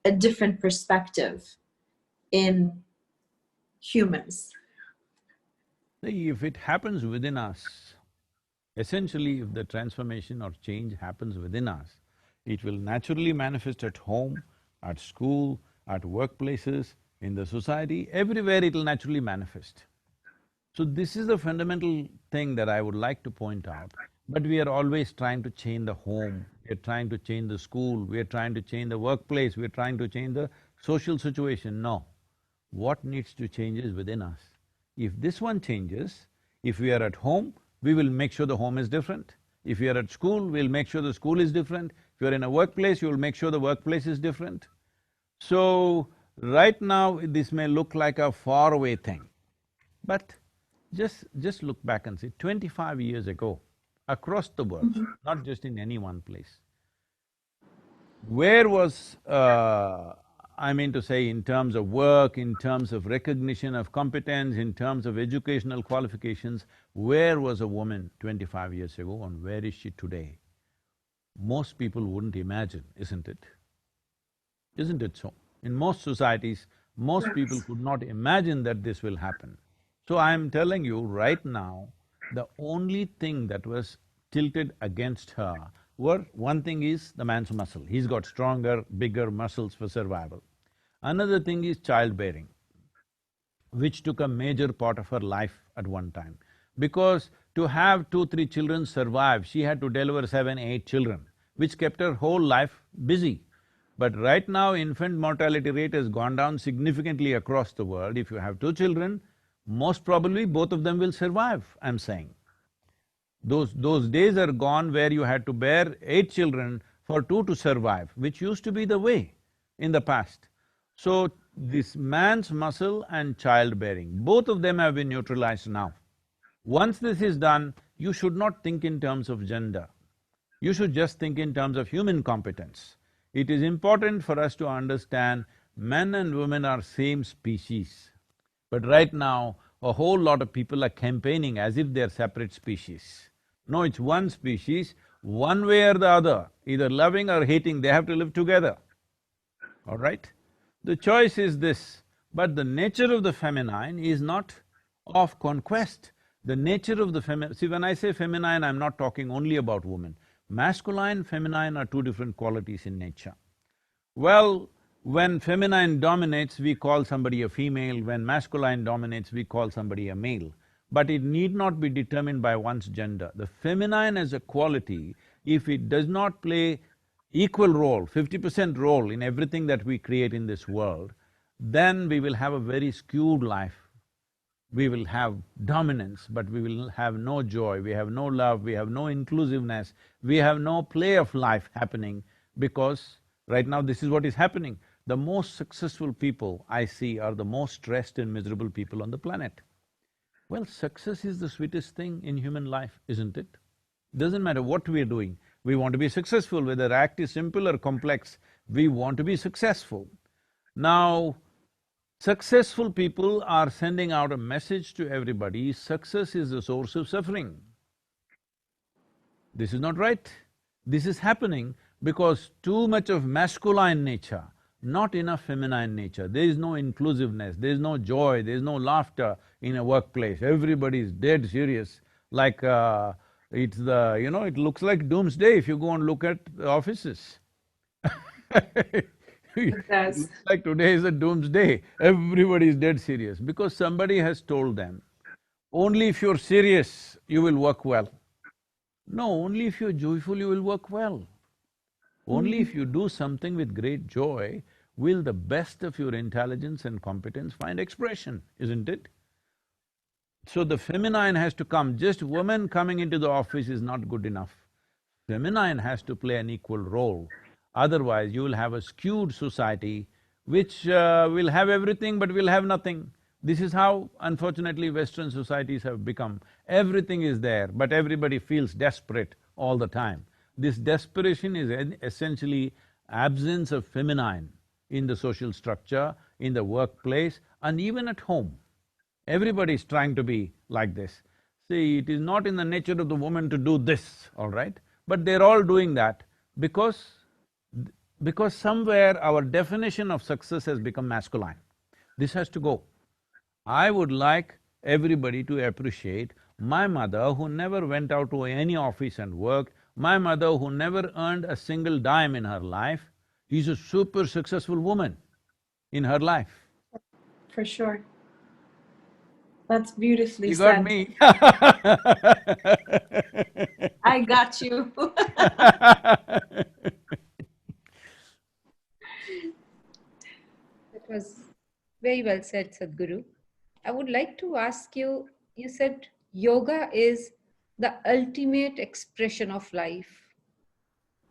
a different perspective in humans? If it happens within us, essentially if the transformation or change happens within us, it will naturally manifest at home, at school, at workplaces, in the society, everywhere it will naturally manifest. So this is the fundamental thing that I would like to point out. But we are always trying to change the home, we are trying to change the school, we are trying to change the workplace, we are trying to change the social situation. No. What needs to change is within us. If this one changes, if we are at home, we will make sure the home is different. If we are at school, we'll make sure the school is different. If you're in a workplace, you'll make sure the workplace is different. So, right now, this may look like a faraway thing, but just look back and see, 25 years ago, across the world, not just in any one place, where was, I mean to say, in terms of work, in terms of recognition of competence, in terms of educational qualifications, where was a woman 25 years ago and where is she today? Most people wouldn't imagine, isn't it? Isn't it so? In most societies, most people could not imagine that this will happen. So I'm telling you right now, the only thing that was tilted against her were, one thing is the man's muscle. He's got stronger, bigger muscles for survival. Another thing is childbearing, which took a major part of her life at one time. Because to have 2, 3 children survive, she had to deliver 7, 8 children, which kept her whole life busy. But right now, infant mortality rate has gone down significantly across the world. If you have 2 children, most probably both of them will survive, I'm saying. Those days are gone where you had to bear 8 children for 2 to survive, which used to be the way in the past. So, this man's muscle and childbearing, both of them have been neutralized now. Once this is done, you should not think in terms of gender. You should just think in terms of human competence. It is important for us to understand men and women are same species. But right now, a whole lot of people are campaigning as if they're separate species. No, it's one species, one way or the other, either loving or hating, they have to live together, all right? The choice is this, but the nature of the feminine is not of conquest. The nature of the see, when I say feminine, I'm not talking only about women. Masculine, feminine are 2 different qualities in nature. Well, when feminine dominates, we call somebody a female, when masculine dominates, we call somebody a male. But it need not be determined by one's gender. The feminine as a quality, if it does not play equal role, 50% role in everything that we create in this world, then we will have a very skewed life. We will have dominance, but we will have no joy, we have no love, we have no inclusiveness, we have no play of life happening, because right now this is what is happening. The most successful people I see are the most stressed and miserable people on the planet. Well, success is the sweetest thing in human life, isn't it? Doesn't matter what we are doing, we want to be successful, whether the act is simple or complex, we want to be successful. Now, successful people are sending out a message to everybody, success is the source of suffering. This is not right. This is happening because too much of masculine nature, not enough feminine nature. There is no inclusiveness, there is no joy, there is no laughter in a workplace. Everybody is dead serious, like it's the… it looks like doomsday if you go and look at the offices. It It does. looks like today is a doomsday. Everybody is dead serious because somebody has told them, only if you're serious, you will work well. No, only if you're joyful, you will work well. Only if you do something with great joy will the best of your intelligence and competence find expression, isn't it? So the feminine has to come. Just women coming into the office is not good enough. Feminine has to play an equal role. Otherwise, you will have a skewed society which will have everything but will have nothing. This is how, unfortunately, Western societies have become. Everything is there, but everybody feels desperate all the time. This desperation is essentially absence of feminine in the social structure, in the workplace, and even at home. Everybody is trying to be like this. See, it is not in the nature of the woman to do this, all right? But they're all doing that because… because somewhere our definition of success has become masculine. This has to go. I would like everybody to appreciate my mother who never went out to any office and worked, my mother who never earned a single dime in her life, is a super successful woman in her life. For sure. That's beautifully You got said. me? I got you. That was very well said, Sadhguru. I would like to ask you, you said yoga is the ultimate expression of life.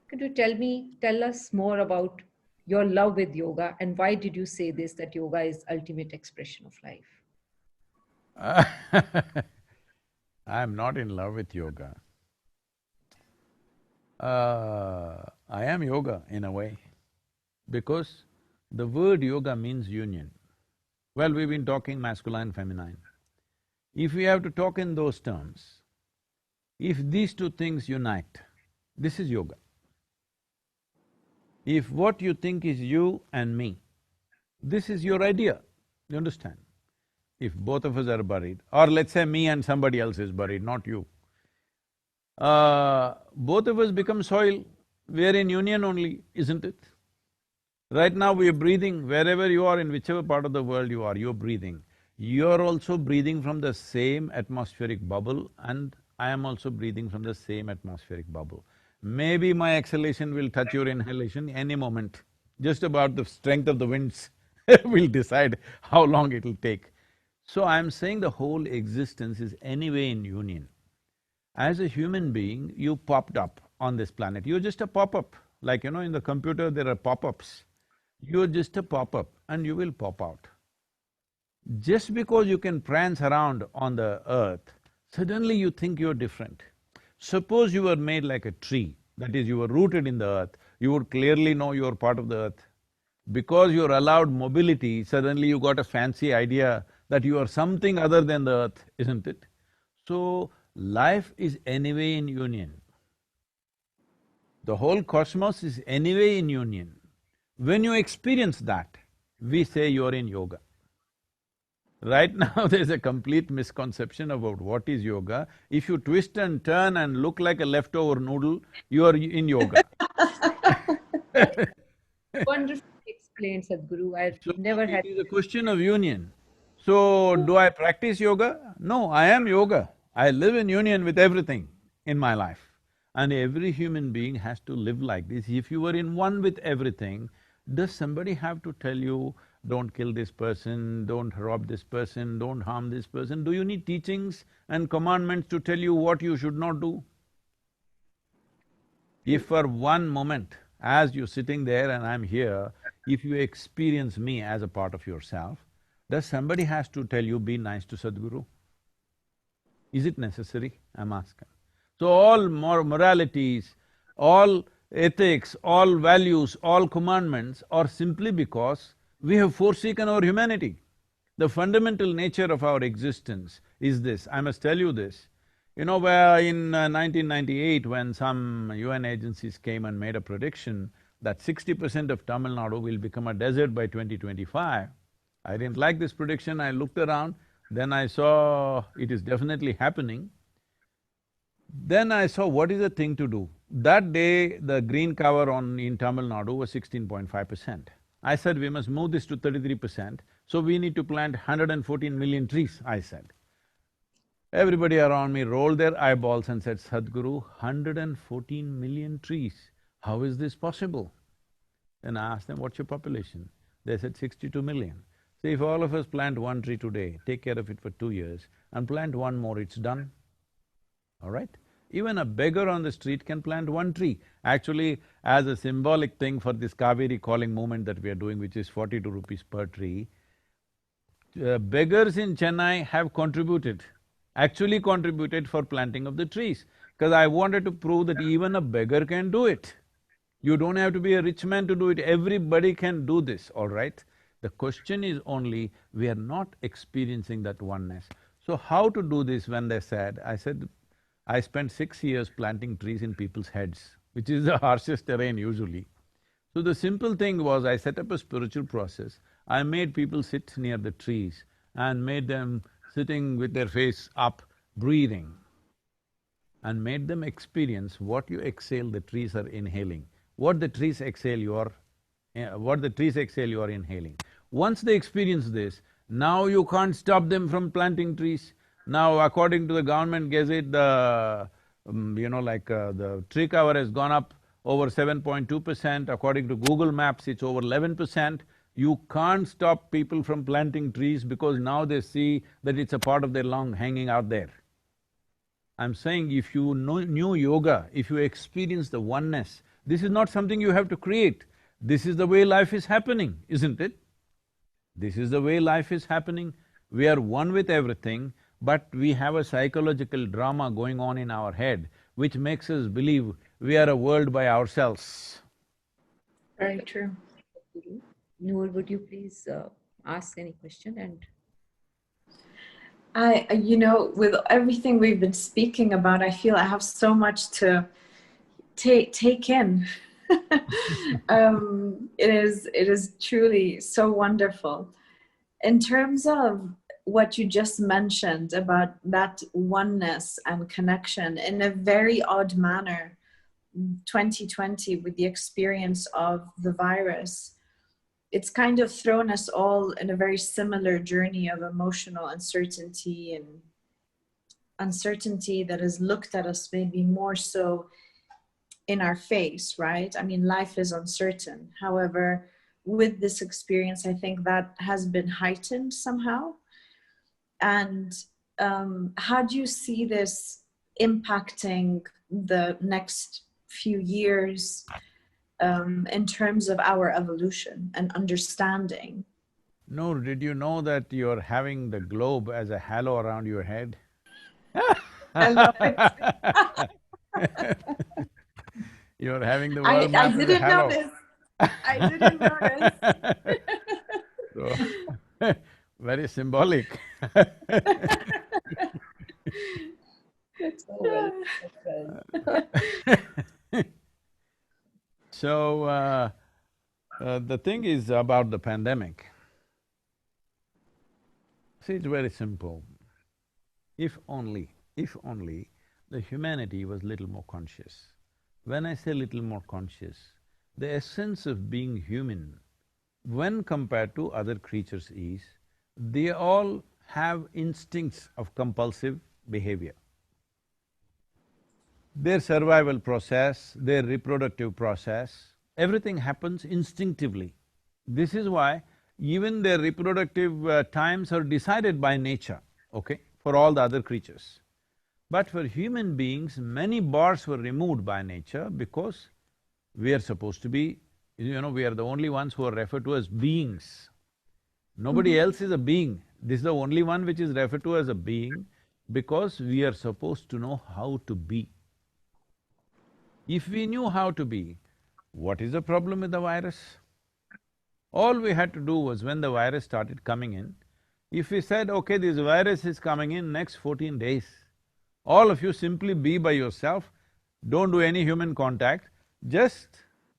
Could you tell us more about your love with yoga and why did you say this, that yoga is ultimate expression of life? I'm not in love with yoga. I am yoga in a way, because the word yoga means union. Well, we've been talking masculine, feminine. If we have to talk in those terms, if these two things unite, this is yoga. If what you think is you and me, this is your idea, you understand? If both of us are buried, or let's say me and somebody else is buried, not you, both of us become soil, we are in union only, isn't it? Right now we are breathing, wherever you are, in whichever part of the world you are, you're breathing. You're also breathing from the same atmospheric bubble and I am also breathing from the same atmospheric bubble. Maybe my exhalation will touch your inhalation any moment. Just about the strength of the winds will decide how long it'll take. So I'm saying the whole existence is anyway in union. As a human being, you popped up on this planet. You're just a pop-up. Like, in the computer there are pop-ups. You're just a pop-up and you will pop out. Just because you can prance around on the earth, suddenly you think you're different. Suppose you were made like a tree, that is, you were rooted in the earth, you would clearly know you're part of the earth. Because you're allowed mobility, suddenly you got a fancy idea that you are something other than the earth, isn't it? So, life is anyway in union. The whole cosmos is anyway in union. When you experience that, we say you're in yoga. Right now there's a complete misconception about what is yoga. If you twist and turn and look like a leftover noodle, you are in yoga. Wonderfully explained, Sadhguru. I've So, never it had… is a question of union. So, do I practice yoga? No, I am yoga. I live in union with everything in my life. And every human being has to live like this. If you are in one with everything, does somebody have to tell you, don't kill this person, don't rob this person, don't harm this person? Do you need teachings and commandments to tell you what you should not do? If for one moment, as you're sitting there and I'm here, if you experience me as a part of yourself, does somebody has to tell you, be nice to Sadhguru? Is it necessary? I'm asking. So all moralities, all ethics, all values, all commandments are simply because we have forsaken our humanity. The fundamental nature of our existence is this, I must tell you this, Where in 1998, when some UN agencies came and made a prediction that 60% of Tamil Nadu will become a desert by 2025, I didn't like this prediction, I looked around, then I saw it is definitely happening. Then I saw what is the thing to do. That day, the green cover in Tamil Nadu was 16.5%. I said, we must move this to 33%, so we need to plant 114 million trees, I said. Everybody around me rolled their eyeballs and said, Sadhguru, 114 million trees, how is this possible? Then I asked them, what's your population? They said 62 million. So if all of us plant one tree today, take care of it for 2 years, and plant one more, it's done. All right? Even a beggar on the street can plant one tree. Actually, as a symbolic thing for this Kaveri calling movement that we are doing, which is 42 rupees per tree, beggars in Chennai have actually contributed for planting of the trees, because I wanted to prove that even a beggar can do it. You don't have to be a rich man to do it, everybody can do this, all right? The question is only, we are not experiencing that oneness. So how to do this when they said, I said, I spent 6 years planting trees in people's heads, which is the harshest terrain usually. So the simple thing was, I set up a spiritual process. I made people sit near the trees and made them sitting with their face up, breathing, and made them experience what you exhale, the trees are inhaling. What the trees exhale, you are inhaling. Once they experience this, now you can't stop them from planting trees. Now, according to the government gazette, the tree cover has gone up over 7.2%. According to Google Maps, it's over 11%. You can't stop people from planting trees because now they see that it's a part of their lung hanging out there. I'm saying if you knew yoga, if you experience the oneness, this is not something you have to create. This is the way life is happening, isn't it? This is the way life is happening. We are one with everything, but we have a psychological drama going on in our head which makes us believe we are a world by ourselves. Very true. Noor, would you please ask any question? And with everything we've been speaking about, I feel I have so much to take in. It is truly so wonderful. In terms of what you just mentioned about that oneness and connection, in a very odd manner, 2020, with the experience of the virus, it's kind of thrown us all in a very similar journey of emotional uncertainty, and uncertainty that has looked at us maybe more so in our face, right? I mean, life is uncertain. However, with this experience, I think that has been heightened somehow. And how do you see this impacting the next few years in terms of our evolution and understanding? Noor, did you know that you're having the globe as a halo around your head? I love it. You're having the world map as a didn't halo. notice. I didn't notice. So, very symbolic. So, the thing is about the pandemic. See, it's very simple. If only the humanity was little more conscious. When I say little more conscious, the essence of being human, when compared to other creatures is, they all have instincts of compulsive behavior. Their survival process, their reproductive process, everything happens instinctively. This is why even their reproductive times are decided by nature, okay, for all the other creatures. But for human beings, many bars were removed by nature because we are supposed to be, we are the only ones who are referred to as beings. Nobody else is a being. This is the only one which is referred to as a being because we are supposed to know how to be. If we knew how to be, what is the problem with the virus? All we had to do was, when the virus started coming in, if we said, okay, this virus is coming in next 14 days, All of you simply be by yourself, don't do any human contact, just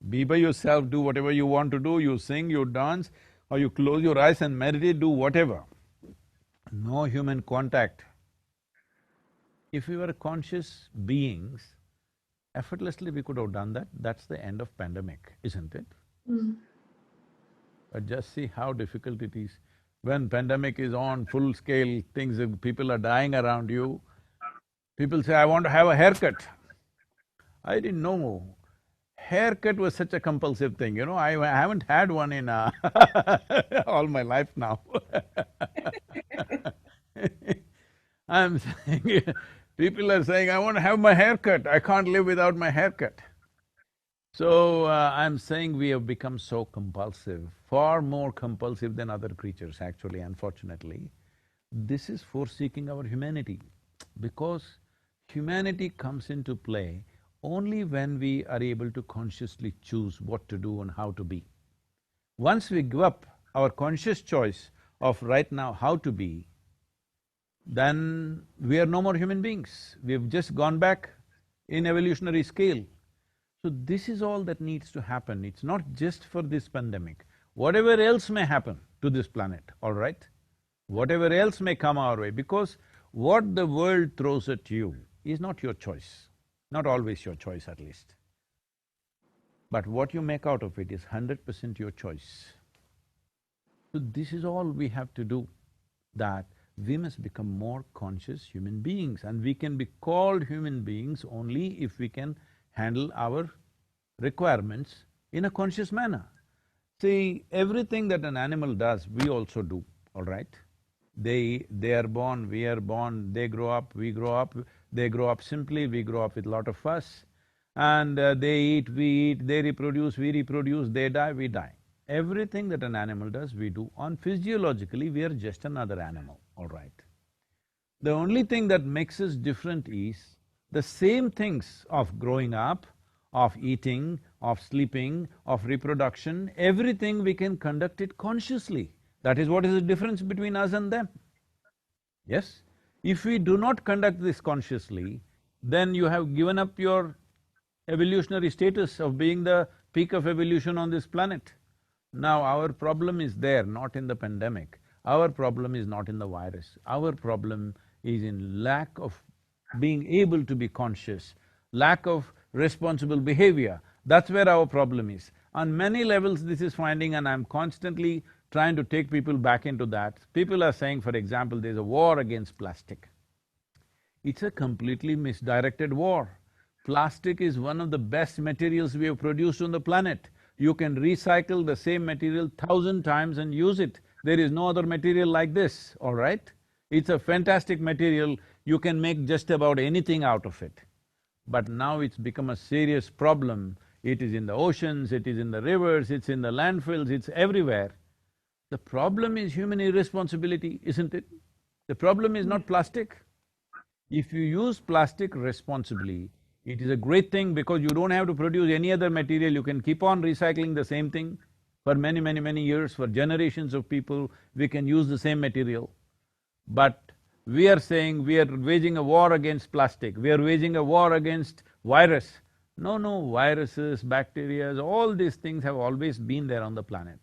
be by yourself, do whatever you want to do, you sing, you dance, or you close your eyes and meditate, do whatever. No human contact. If we were conscious beings, effortlessly we could have done that. That's the end of pandemic, isn't it? But just see how difficult it is. When pandemic is on full scale, people are dying around you, people say, I want to have a haircut. I didn't know haircut was such a compulsive thing, you know, I haven't had one in all my life now. I'm saying, people are saying, I want to have my haircut, I can't live without my haircut. So, I'm saying we have become so compulsive, far more compulsive than other creatures actually, unfortunately. This is forsaking our humanity, because humanity comes into play only when we are able to consciously choose what to do and how to be. Once we give up our conscious choice of right now how to be, then we are no more human beings. We've just gone back in evolutionary scale. So this is all that needs to happen. It's not just for this pandemic. Whatever else may happen to this planet, all right? Whatever else may come our way, because what the world throws at you is not your choice. Not always your choice at least. But what you make out of it is 100% your choice. So this is all we have to do, that we must become more conscious human beings, and we can be called human beings only if we can handle our requirements in a conscious manner. See, everything that an animal does, we also do, all right? They are born, we are born, they grow up, we grow up, they grow up simply, we grow up with lot of fuss, and they eat, we eat, they reproduce, we reproduce, they die, we die. Everything that an animal does, we do. On physiologically, we are just another animal, all right? The only thing that makes us different is the same things of growing up, of eating, of sleeping, of reproduction, everything we can conduct it consciously. That is what is the difference between us and them. Yes? If we do not conduct this consciously, then you have given up your evolutionary status of being the peak of evolution on this planet. Now our problem is there, not in the pandemic. Our problem is not in the virus. Our problem is in lack of being able to be conscious, lack of responsible behavior. That's where our problem is. On many levels this is finding, and I'm constantly trying to take people back into that. People are saying, for example, there's a war against plastic. It's a completely misdirected war. Plastic is one of the best materials we have produced on the planet. You can recycle the same material 1,000 times and use it. There is no other material like this, all right? It's a fantastic material, you can make just about anything out of it. But now it's become a serious problem. It is in the oceans, it is in the rivers, it's in the landfills, it's everywhere. The problem is human irresponsibility, isn't it? The problem is not plastic. If you use plastic responsibly, it is a great thing because you don't have to produce any other material, you can keep on recycling the same thing for many years, for generations of people, we can use the same material. But we are saying we are waging a war against plastic, we are waging a war against virus. No, viruses, bacteria, all these things have always been there on the planet.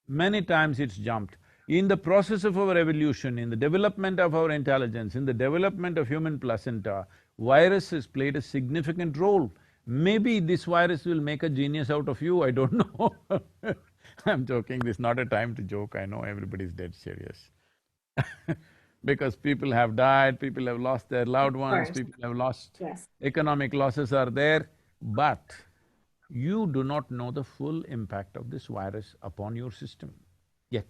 Many times it's jumped. In the process of our evolution, in the development of our intelligence, in the development of human placenta, virus has played a significant role. Maybe this virus will make a genius out of you, I don't know. I'm joking, this is not a time to joke, I know everybody's dead serious. Because people have died, people have lost their loved ones, people have lost… Yes. Economic losses are there, but you do not know the full impact of this virus upon your system yet.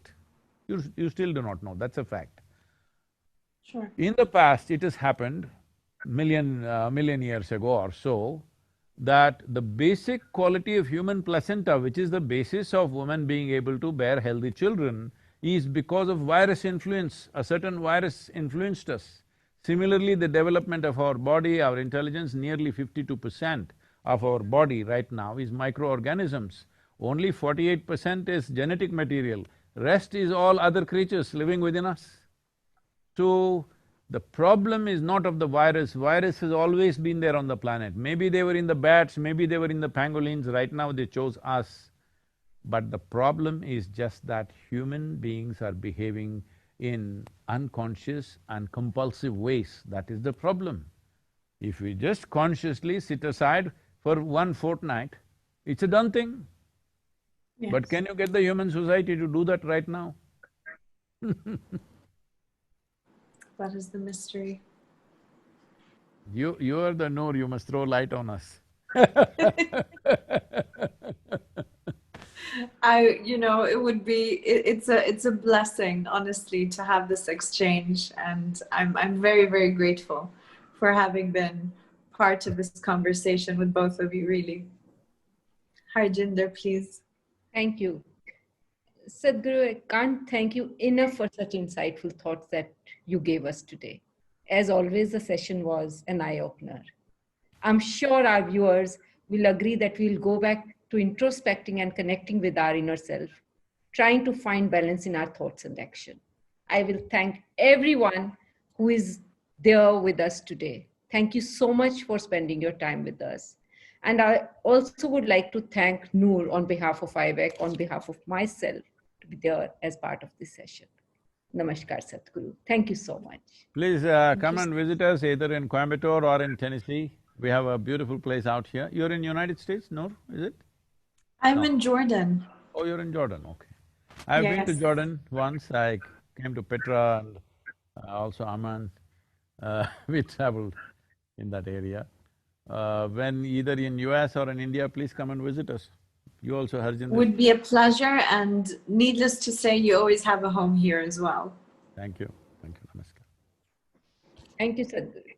You still do not know, that's a fact. Sure. In the past, it has happened million years ago or so, that the basic quality of human placenta, which is the basis of women being able to bear healthy children, is because of virus influence. A certain virus influenced us. Similarly, the development of our body, our intelligence, nearly 52% of our body right now is microorganisms. Only 48% is genetic material, rest is all other creatures living within us. So, The problem is not of the virus. Virus has always been there on the planet. Maybe they were in the bats, maybe they were in the pangolins, right now they chose us. But the problem is just that human beings are behaving in unconscious and compulsive ways. That is the problem. If we just consciously sit aside for one fortnight, it's a done thing. Yes. But can you get the human society to do that right now? That is the mystery. You are the Noor, you must throw light on us. It would be, it's a blessing, honestly, to have this exchange. And I'm very, very grateful for having been part of this conversation with both of you, really. Harjinder, please. Thank you. Sadhguru, I can't thank you enough for such insightful thoughts that you gave us today. As always, the session was an eye-opener. I'm sure our viewers will agree that we'll go back to introspecting and connecting with our inner self, trying to find balance in our thoughts and action. I will thank everyone who is there with us today. Thank you so much for spending your time with us. And I also would like to thank Noor on behalf of IWEC, on behalf of myself, to be there as part of this session. Namaskar, Sadhguru. Thank you so much. Please come and visit us either in Coimbatore or in Tennessee. We have a beautiful place out here. You're in United States, Noor, is it? I'm in Jordan. Oh, you're in Jordan, okay. I've been to Yes. Jordan once. I came to Petra and also Amman. We traveled in that area. When either in US or in India, please come and visit us. You also, Harjinder. Would be a pleasure, and needless to say, you always have a home here as well. Thank you. Thank you. Namaskar. Thank you, Sadhguru.